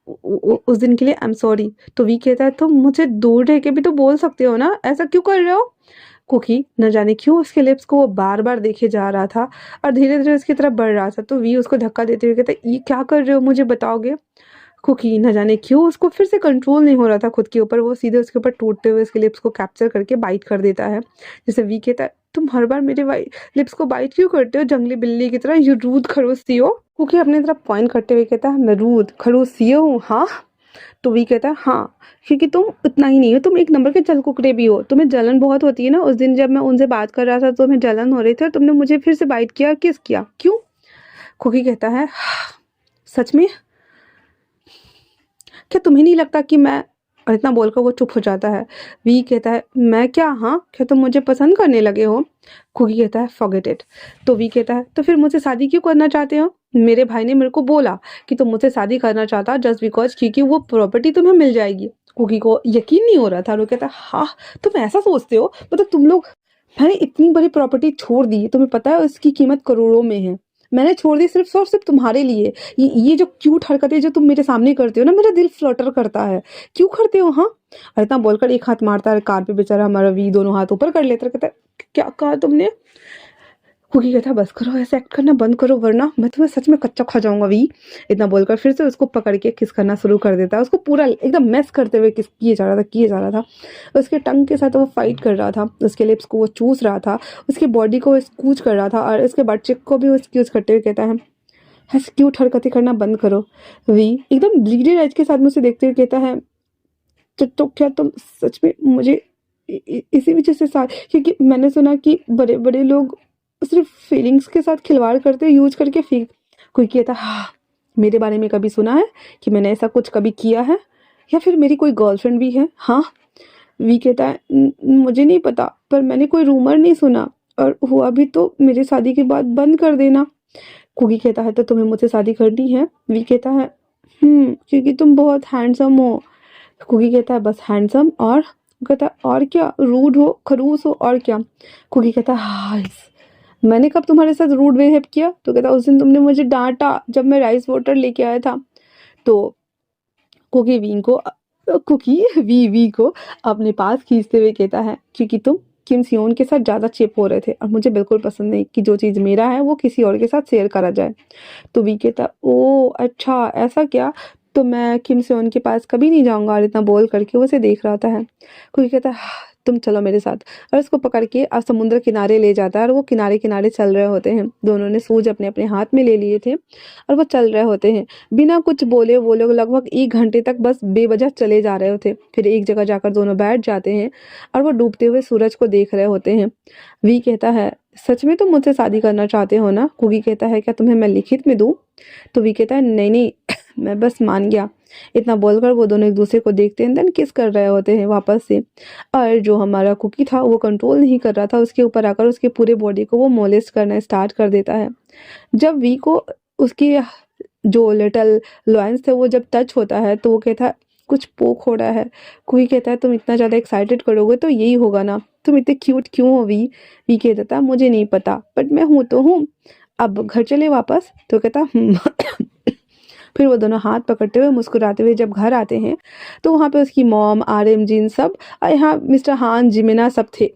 उस दिन के लिए आई एम सॉरी। तो वी कहता है तुम मुझे दूर रह के भी तो बोल सकते हो ना, ऐसा क्यों कर रहे हो? कुकी न जाने क्यों उसके लिप्स को वो बार बार देखे जा रहा था और धीरे धीरे उसकी तरफ बढ़ रहा था। तो वी उसको धक्का देते हुए कहता है ये क्या कर रहे हो, मुझे बताओगे? कुकी न जाने क्यों उसको फिर से कंट्रोल नहीं हो रहा था खुद के ऊपर, वो सीधे उसके ऊपर टूटते हुए उसके लिप्स को कैप्चर करके बाइट कर देता है। जैसे वी कहता है तुम हर बार मेरे लिप्स को बाइट क्यों करते हो जंगली बिल्ली की तरह, यू रूद खड़ूस सी हो। कुकी अपनी तरफ पॉइंट करते हुए कहता है मैं रूद खड़ूस सी हूँ हाँ? तो वी कहता है हाँ, क्योंकि तुम उतना ही नहीं हो, तुम एक नंबर के जलकुकड़े भी हो, तुम्हें जलन बहुत होती है ना। उस दिन जब मैं उनसे बात कर रहा था तो तुम्हें जलन हो रही थी और तुमने मुझे फिर से बाइट किया, किस किया, क्यों? कुकी कहता है सच में क्या तुम्हें नहीं लगता कि मैं, और इतना बोलकर वो चुप हो जाता है। वी कहता है मैं क्या, हाँ क्या तुम मुझे पसंद करने लगे हो? कुकी कहता है फॉरगेट इट। तो वी कहता है तो फिर मुझसे शादी क्यों करना चाहते हो? मेरे भाई ने मेरे को बोला कि तुम मुझसे शादी करना चाहता जस्ट बिकॉज क्योंकि वो प्रॉपर्टी तुम्हें मिल जाएगी। कुकी को यकीन नहीं हो रहा था और वो कहता है हाँ तुम ऐसा सोचते हो, मतलब तुम लोग, मैंने इतनी बड़ी प्रॉपर्टी छोड़ दी, तुम्हें पता है उसकी कीमत करोड़ों में है, मैंने छोड़ दी सिर्फ और सिर्फ तुम्हारे लिए। ये जो क्यूट हरकतें जो तुम मेरे सामने करते हो ना, मेरा दिल फ्लटर करता है, क्यों करते हो हाँ? और इतना बोलकर एक हाथ मारता है कार पे, बेचारा हमारा वी दोनों हाथ ऊपर कर लेता है, कहता है क्या कहा तुमने? कुकी कहता है बस करो, ऐसे एक्ट करना बंद करो वरना मैं तुम्हें सच में कच्चा खा जाऊंगा वी। इतना बोलकर फिर से उसको पकड़ के किस करना शुरू कर देता है, उसको पूरा एकदम मेस करते हुए किस किए जा रहा था। उसके टंग के साथ वो फाइट कर रहा था, उसके लिप्स को वो चूस रहा था, उसकी बॉडी को वो स्कूच कर रहा था, और उसके बट चिक को भी वो स्क्यूज करते हुए कहता है ऐसे क्यूट हरकतें करना बंद करो। वी एकदम ब्लीडेड एज के साथ मुझे देखते हुए कहता है तो क्या तुम सच में मुझे इसी वजह से साथ, क्योंकि मैंने सुना कि बड़े बड़े लोग सिर्फ फीलिंग्स के साथ खिलवाड़ करते हैं, यूज करके फेंक। कोई कहता है हाँ मेरे बारे में कभी सुना है कि मैंने ऐसा कुछ कभी किया है, या फिर मेरी कोई गर्लफ्रेंड भी है हाँ? वी कहता है मुझे नहीं पता, पर मैंने कोई रूमर नहीं सुना, और हुआ भी तो मेरे शादी के बाद बंद कर देना। कुकी कहता है तो तुम्हें मुझसे शादी करनी है? वी कहता है क्योंकि तुम बहुत हैंडसम हो। कुकी कहता है बस हैंडसम, और कहता है और क्या, रूड हो, खड़ूस हो, और क्या? कुकी कहता है हाय मैंने कब तुम्हारे साथ रूड बिहेव किया? तो कहता उस दिन तुमने मुझे डांटा जब मैं राइस वाटर लेके आया था। तो कुकी वी को अपने पास खींचते हुए कहता है क्योंकि तुम किम सियोन के साथ ज़्यादा चिप हो रहे थे और मुझे बिल्कुल पसंद नहीं कि जो चीज़ मेरा है वो किसी और के साथ शेयर करा जाए। तो वी कहता, ओ अच्छा ऐसा क्या, तो मैं किम सेओन के पास कभी नहीं जाऊंगा, और इतना बोल करके वो उसे देख रहा होता है। कोई कहता है, "हाँ, तुम चलो मेरे साथ", और उसको पकड़ के समुद्र किनारे ले जाता है और वो किनारे किनारे चल रहे होते हैं। दोनों ने सूज अपने अपने हाथ में ले लिए थे और वो चल रहे होते हैं बिना कुछ बोले। वो लोग लगभग 1 घंटे तक बस बेवजह चले जा रहे होते। फिर एक जगह जाकर दोनों बैठ जाते हैं और वो डूबते हुए सूरज को देख रहे होते हैं। वी कहता है, सच में तुम मुझसे शादी करना चाहते हो ना? कुकी कहता है, क्या तुम्हें मैं लिखित में दूं? तो वी कहता है, नहीं नहीं मैं बस मान गया। इतना बोलकर वो दोनों एक दूसरे को देखते हैं, देन किस कर रहे होते हैं वापस से। और जो हमारा कुकी था वो कंट्रोल नहीं कर रहा था, उसके ऊपर आकर उसके पूरे बॉडी को वो मोलेस्ट करना स्टार्ट कर देता है। जब वी को उसकी जो लिटिल लॉयंस थे वो जब टच होता है तो वो कहता है, कुछ पोक हो रहा है। कोई कहता है, तुम इतना ज़्यादा एक्साइटेड करोगे तो यही होगा ना, तुम इतने क्यूट क्यों हो वी? वी कहता था, मुझे नहीं पता बट मैं हूँ तो हूँ, अब घर चले वापस? तो कहता फिर वो दोनों हाथ पकड़ते हुए मुस्कुराते हुए जब घर आते हैं तो वहाँ पे उसकी मॉम, RM जिन सब, और यहाँ मिस्टर हान, जिमिना सब थे।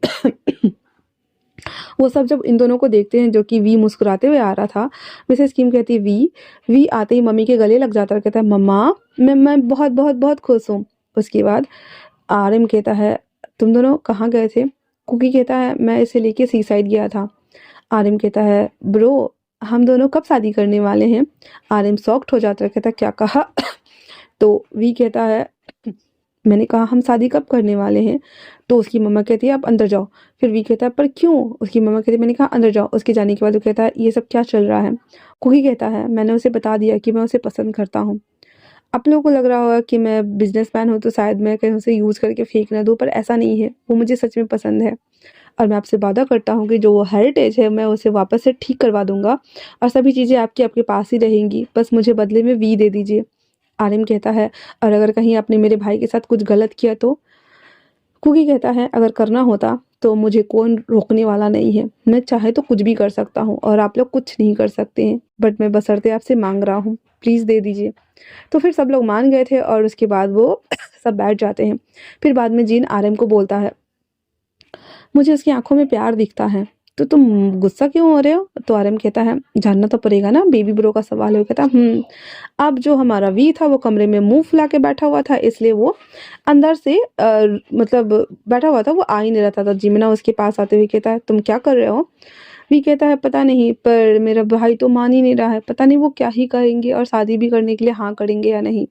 वो सब जब इन दोनों को देखते हैं जो कि वी मुस्कुराते हुए आ रहा था, मिसेस किम कहती है, वी आते ही मम्मी के गले लग जाता है और कहता है, मम्मा मैं बहुत बहुत बहुत खुश हूँ। उसके बाद RM कहता है, तुम दोनों कहाँ गए थे? कुकी कहता है, मैं इसे लेके सी साइड गया था। RM कहता है, ब्रो हम दोनों कब शादी करने वाले हैं? RM शॉक्ड हो जाता है, कहता है, क्या कहा? तो वी कहता है, मैंने कहा हम शादी कब करने वाले हैं? तो उसकी मम्मा कहती है, आप अंदर जाओ। फिर वी कहता है, पर क्यों? उसकी मम्मा कहती है, मैंने कहा अंदर जाओ। उसके जाने के बाद वो कहता है, ये सब क्या चल रहा है? कुकी कहता है, मैंने उसे बता दिया कि मैं उसे पसंद करता हूँ। आप लोगों को लग रहा होगा कि मैं बिजनेसमैन हूँ तो शायद मैं कहीं उसे यूज़ करके फेंक ना दूँ, पर ऐसा नहीं है। वो मुझे सच में पसंद है और मैं आपसे वादा करता हूँ कि जो वो हेरिटेज है मैं उसे वापस से ठीक करवा दूंगा और सभी चीज़ें आपकी आपके पास ही रहेंगी, बस मुझे बदले में वी दे दीजिए। आर्यन कहता है, और अगर कहीं आपने मेरे भाई के साथ कुछ गलत किया तो? कुकी कहता है, अगर करना होता तो मुझे कौन रोकने वाला नहीं है, मैं चाहे तो कुछ भी कर सकता हूँ और आप लोग कुछ नहीं कर सकते हैं, बट मैं बशर्ते आपसे मांग रहा हूँ, प्लीज़ दे दीजिए। तो फिर सब लोग मान गए थे और उसके बाद वो सब बैठ जाते हैं। फिर बाद में जीन RM को बोलता है, मुझे उसकी आंखों में प्यार दिखता है, तो तुम गुस्सा क्यों हो रहे हो? तो RM कहता है, जानना तो पड़ेगा ना, बेबी ब्रो का सवाल है। वो कहता, अब जो हमारा वी था वो कमरे में मुंह फुला के बैठा हुआ था, इसलिए वो अंदर से मतलब बैठा हुआ था, वो आ ही नहीं रहता था। जिमिना उसके पास आते हुए कहता है, तुम क्या कर रहे हो? वी कहता है, पता नहीं, पर मेरा भाई तो मान ही नहीं रहा है, पता नहीं वो क्या ही करेंगे और शादी भी करने के लिए हाँ करेंगे या नहीं।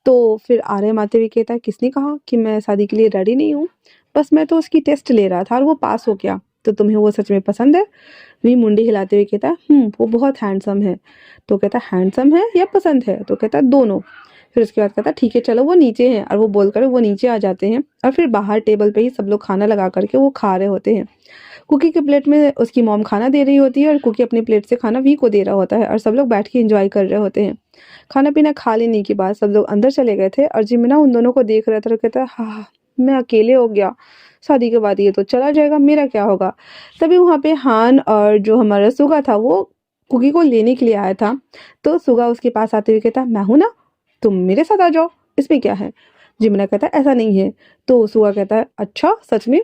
तो फिर RM आते हुए कहता है, किसने कहा कि मैं शादी के लिए रेडी नहीं हूँ? बस मैं तो उसकी टेस्ट ले रहा था और वो पास हो गया। तो तुम्हें वो सच में पसंद है? वी मुंडी हिलाते हुए कहता है, वो बहुत हैंडसम है। तो कहता है, हैंडसम है या पसंद है? तो कहता है, दोनों। फिर उसके बाद कहता है, ठीक है चलो वो नीचे हैं, और वो बोलकर वो नीचे आ जाते हैं और फिर बाहर टेबल पे ही सब लोग खाना लगा करके वो खा रहे होते हैं। कुकी के प्लेट में उसकी मॉम खाना दे रही होती है और कुकी अपने प्लेट से खाना वी को दे रहा होता है और सब लोग बैठ के एंजॉय कर रहे होते हैं। खाना पीना खा लेने के बाद सब लोग अंदर चले गए थे और जिमिना उन दोनों को देख रहा था और कहता है, हाँ मैं अकेले हो गया, शादी के बाद ये तो चला जाएगा, मेरा क्या होगा? तभी वहाँ पे हान और जो हमारा सुगा था वो कुकी को लेने के लिए आया था। तो सुगा उसके पास आते हुए कहता, मैं हूं ना, तुम मेरे साथ आ जाओ, इसमें क्या है? जिमिना कहता है, ऐसा नहीं है। तो सुगा कहता है, अच्छा सच में,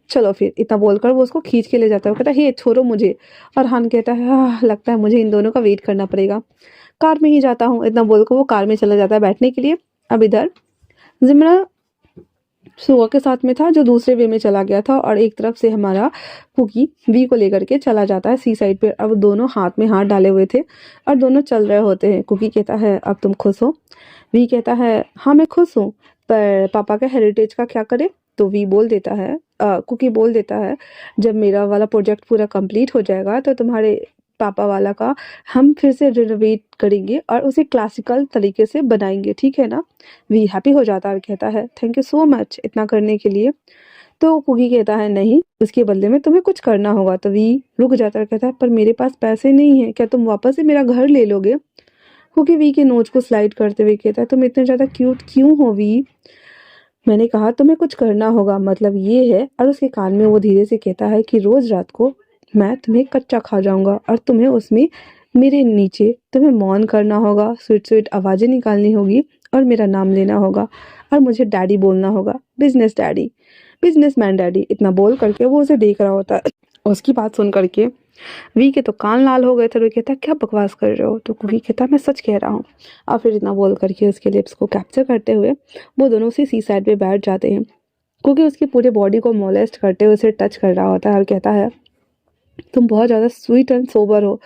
चलो फिर। इतना बोलकर वो उसको खींच के ले जाता है, वो कहता है, हे छोड़ो मुझे। और हान कहता है, लगता है मुझे इन दोनों का वेट करना पड़ेगा, कार में ही जाता हूँ। इतना बोलकर वो कार में चला जाता है बैठने के लिए। अब इधर जिमना सुगा के साथ में था जो दूसरे वे में चला गया था और एक तरफ से हमारा कुकी वी को लेकर के चला जाता है सी साइड पे। अब दोनों हाथ में हाथ डाले हुए थे और दोनों चल रहे होते हैं। कुकी कहता है, अब तुम खुश हो? वी कहता है, हाँ मैं खुश हूँ, पर पापा का हेरिटेज का क्या करे? तो वी बोल देता है, कुकी बोल देता है, जब मेरा वाला प्रोजेक्ट पूरा कंप्लीट हो जाएगा तो तुम्हारे पापा वाला का हम फिर से रिनोवेट करेंगे और उसे क्लासिकल तरीके से बनाएंगे, ठीक है ना? वी हैप्पी हो जाता है और कहता है, थैंक यू सो मच इतना करने के लिए। तो कुकी कहता है, नहीं, उसके बदले में तुम्हें कुछ करना होगा। तो वी रुक जाता है, कहता है, पर मेरे पास पैसे नहीं है, क्या तुम वापस से मेरा घर ले लोगे? कुकी वी के नोच को स्लाइड करते हुए कहता है, तुम इतने ज़्यादा क्यूट क्यों हो वी? मैंने कहा तुम्हें कुछ करना होगा, मतलब ये है। और उसके कान में वो धीरे से कहता है कि रोज रात को मैं तुम्हें कच्चा खा जाऊंगा और तुम्हें उसमें मेरे नीचे तुम्हें मौन करना होगा, स्वीट स्वीट आवाज़ें निकालनी होगी और मेरा नाम लेना होगा। और मुझे डैडी बोलना होगा, बिजनेस डैडी, बिजनेसमैन डैडी। इतना बोल करके वो उसे देख रहा होता है। उसकी बात सुन करके वी के तो कान लाल हो गए थे। वो कहता क्या बकवास कर रहे हो? तो वी कहता मैं सच कह रहा हूँ। और फिर इतना बोल करके उसके लिप्स को कैप्चर करते हुए वो दोनों उसी सी साइड पे बैठ जाते हैं, क्योंकि उसकी पूरे बॉडी को मोलेस्ट करते हुए उसे टच कर रहा होता है और कहता है तुम बहुत ज़्यादा स्वीट एंड सोबर हो,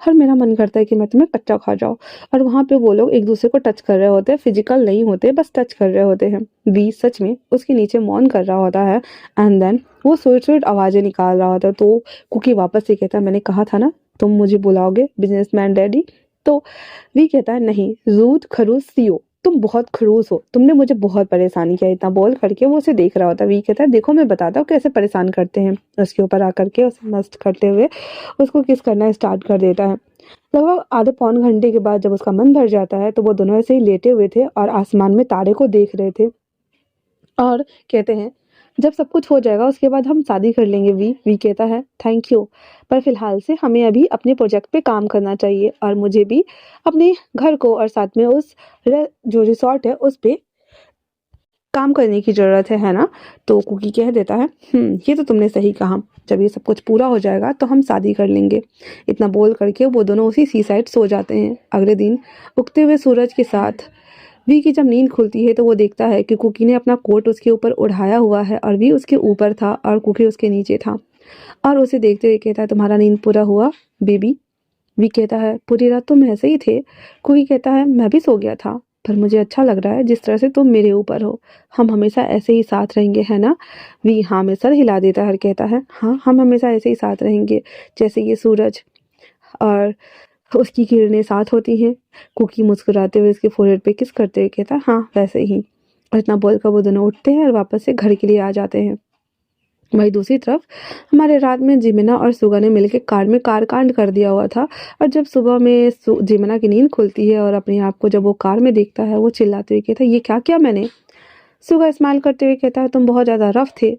और मेरा मन करता है कि मैं तुम्हें कच्चा खा जाऊँ। और वहाँ पे वो लोग एक दूसरे को टच कर रहे होते हैं, फिजिकल नहीं होते, बस टच कर रहे होते हैं। वी सच में उसके नीचे मौन कर रहा होता है एंड देन वो स्वीट स्वीट आवाज़ें निकाल रहा होता है। तो कुकी वापस से कहता है मैंने कहा था ना तुम मुझे बुलाओगे बिजनेसमैन डैडी। तो वी कहता है नहीं, रूद खरूस सीओ, तुम बहुत खड़ूस हो, तुमने मुझे बहुत परेशान किया। इतना बोल करके वो उसे देख रहा होता है। वी कहता है देखो मैं बताता हूँ कैसे परेशान करते हैं। उसके ऊपर आकर के उसे मस्त करते हुए उसको किस करना स्टार्ट कर देता है। लगभग आधे पौन घंटे के बाद जब उसका मन भर जाता है तो वो दोनों ऐसे ही लेटे हुए थे और आसमान में तारे को देख रहे थे और कहते हैं जब सब कुछ हो जाएगा उसके बाद हम शादी कर लेंगे। वी कहता है थैंक यू, पर फिलहाल से हमें अभी अपने प्रोजेक्ट पे काम करना चाहिए और मुझे भी अपने घर को और साथ में उस जो रिसोर्ट है उस पे काम करने की ज़रूरत है ना। तो कुकी कह देता है ये तो तुमने सही कहा, जब ये सब कुछ पूरा हो जाएगा तो हम शादी कर लेंगे। इतना बोल करके वो दोनों उसी सी साइड सो जाते हैं। अगले दिन उगते हुए सूरज के साथ वी की जब नींद खुलती है तो वो देखता है कि कुकी ने अपना कोट उसके ऊपर उड़ाया हुआ है और वी उसके ऊपर था और कुकी उसके नीचे था। और उसे देखते हुए कहता है तुम्हारा नींद पूरा हुआ बेबी? वी कहता है पूरी रात तुम ऐसे ही थे। कुकी कहता है मैं भी सो गया था, पर मुझे अच्छा लग रहा है जिस तरह से तुम मेरे ऊपर हो। हम हमेशा ऐसे ही साथ रहेंगे है ना? वी हाँ में सर हिला देता है और कहता है हाँ हम हमेशा ऐसे ही साथ रहेंगे, जैसे ये सूरज और उसकी किरणें साथ होती हैं। कुकी मुस्कुराते हुए उसके फोrehead पे किस करते हुए कहता हाँ वैसे ही। और इतना बोलकर वो दोनों उठते हैं और वापस से घर के लिए आ जाते हैं। वहीं दूसरी तरफ हमारे रात में जिमिना और सुगा ने मिलकर कार में कार कांड कर दिया हुआ था। और जब सुबह में जिमिना की नींद खुलती है और अपने आप को जब वो कार में देखता है वो चिल्लाते हुए कहता है ये क्या किया मैंने? सुगा स्माइल करते हुए कहता है तुम बहुत ज़्यादा रफ थे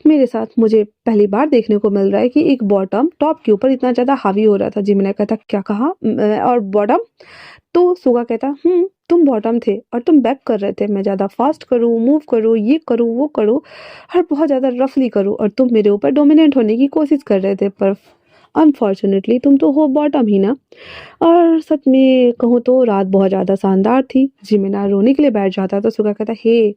मेरे साथ। मुझे पहली बार देखने को मिल रहा है कि एक बॉटम टॉप के ऊपर इतना ज़्यादा हावी हो रहा था। जिमिना कहता क्या कहा? और बॉटम? तो सुगा कहता तुम बॉटम थे और तुम बैक कर रहे थे। मैं ज़्यादा फास्ट करूँ, मूव करूँ, ये करूँ, वो करूँ और बहुत ज़्यादा रफली करूँ, और तुम मेरे ऊपर डोमिनेंट होने की कोशिश कर रहे थे, पर अनफॉर्चुनेटली तुम तो हो बॉटम ही ना। और सच में कहूँ तो रात बहुत ज़्यादा शानदार थी। जिमिना रोने के लिए बैठ जाता तो सुगा कहता हे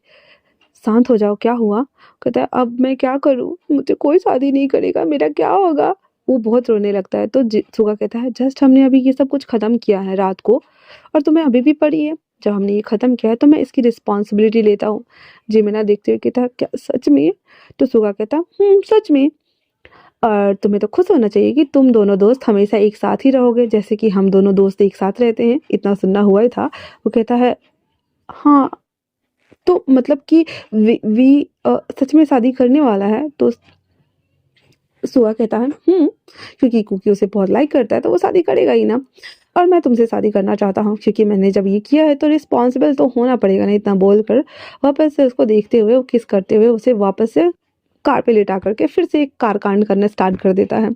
शांत हो जाओ, क्या हुआ? कहता है अब मैं क्या करूँ, मुझे कोई शादी नहीं करेगा, मेरा क्या होगा? वो बहुत रोने लगता है। तो सुगा कहता है जस्ट हमने अभी ये सब कुछ ख़त्म किया है रात को, और तुम्हें अभी भी पड़ी है। जब हमने ये ख़त्म किया है तो मैं इसकी रिस्पॉन्सिबिलिटी लेता हूँ। जिमिना देखते हुए कहता क्या सच में? तो सुगा कहता सच में। और तुम्हें तो खुश होना चाहिए कि तुम दोनों दोस्त हमेशा एक साथ ही रहोगे, जैसे कि हम दोनों दोस्त एक साथ रहते हैं। इतना सुनना हुआ ही था। वो कहता है हाँ, तो मतलब कि सच में शादी करने वाला है? तो सुहा कहता है क्योंकि कुकी उसे बहुत लाइक करता है तो वो शादी करेगा ही ना, और मैं तुमसे शादी करना चाहता हूँ क्योंकि मैंने जब ये किया है तो रिस्पॉन्सिबल तो होना पड़ेगा ना। इतना बोलकर वापस से उसको देखते हुए, वो किस करते हुए उसे वापस से कार पे लेटा करके फिर से एक कार कांड करना स्टार्ट कर देता है।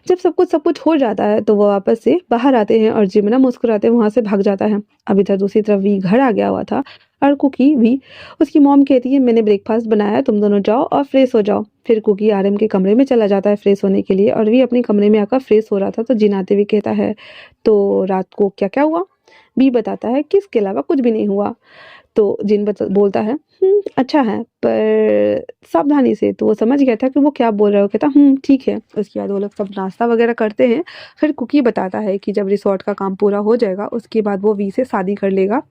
जब सब कुछ हो जाता है तो वो वापस से बाहर आते हैं और जिमिना मुस्कुराते वहां से भाग जाता है। अब इधर दूसरी तरफ वी घर आ गया हुआ था और कुकी भी, उसकी मॉम कहती है मैंने ब्रेकफास्ट बनाया, तुम दोनों जाओ और फ्रेश हो जाओ। फिर कुकी आरएम के कमरे में चला जाता है फ्रेश होने के लिए, और वी अपने कमरे में आकर फ्रेश हो रहा था तो जिनाते हुए कहता है तो रात को क्या क्या हुआ? बी बताता है कि इसके अलावा कुछ भी नहीं हुआ। तो जिन बोलता है अच्छा है पर सावधानी से। तो वो समझ गया था कि वो क्या बोल रहा है। वो कहता ठीक है। उसके बाद वो लोग सब नाश्ता वगैरह करते हैं। फिर कुकी बताता है कि जब रिसोर्ट का काम पूरा हो जाएगा उसके बाद वो वी से शादी कर लेगा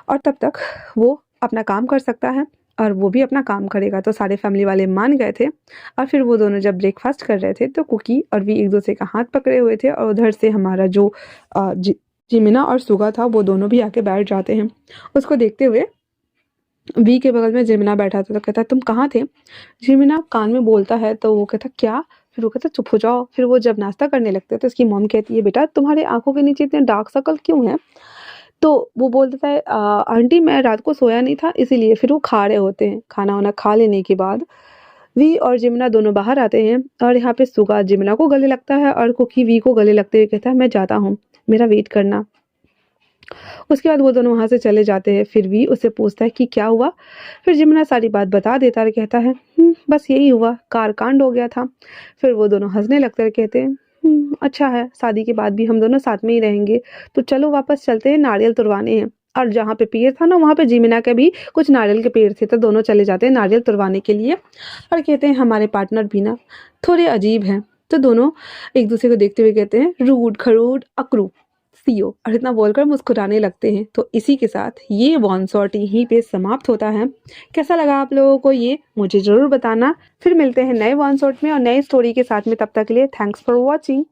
और तब तक वो अपना काम कर सकता है और वो भी अपना काम करेगा। तो सारे फैमिली वाले मान गए थे। और फिर वो दोनों जब ब्रेकफास्ट कर रहे थे तो कुकी और वी एक दूसरे का हाथ पकड़े हुए थे, और उधर से हमारा जो जिमिना और सुगा था वो दोनों भी आके बैठ जाते हैं। उसको देखते हुए वी के बगल में जिमिना बैठा था तो कहता तुम कहाँ थे? जिमिना कान में बोलता है तो वो कहता क्या? फिर वो कहता चुप हो जाओ। फिर वो जब नाश्ता करने लगते हैं तो उसकी मॉम कहती है बेटा तुम्हारे आंखों के नीचे इतने डार्क सर्कल क्यों हैं? तो वो बोल देता है आंटी मैं रात को सोया नहीं था इसीलिए। फिर वो खा रहे होते हैं। खाना वाना खा लेने के बाद वी और जिमिना दोनों बाहर आते हैं, और यहाँ पे सुगा जिमिना को गले लगता है और कुकी वी को गले लगते हुए कहता है मैं जाता हूँ, मेरा वेट करना। उसके बाद वो दोनों वहाँ से चले जाते हैं। फिर भी उससे पूछता है कि क्या हुआ? फिर जिमिना सारी बात बता देता है और कहता है बस यही हुआ, कार कांड हो गया था। फिर वो दोनों हंसने लगते हैं और कहते हैं अच्छा है, शादी के बाद भी हम दोनों साथ में ही रहेंगे। तो चलो वापस चलते हैं, नारियल तुड़वाने हैं। और जहाँ पे पेड़ था ना, वहाँ पे जिमिना के भी कुछ नारियल के पेड़ थे, तो दोनों चले जाते हैं नारियल तुड़वाने के लिए। और कहते हैं हमारे पार्टनर भी ना थोड़े अजीब हैं। तो दोनों एक दूसरे को देखते हुए कहते हैं रूड खरूड अकरू सीओ, और इतना बोलकर मुस्कुराने लगते हैं। तो इसी के साथ ये वन शॉट यहीं पे समाप्त होता है। कैसा लगा आप लोगों को ये मुझे ज़रूर बताना। फिर मिलते हैं नए वन शॉट में और नए स्टोरी के साथ में। तब तक के लिए थैंक्स फॉर वॉचिंग।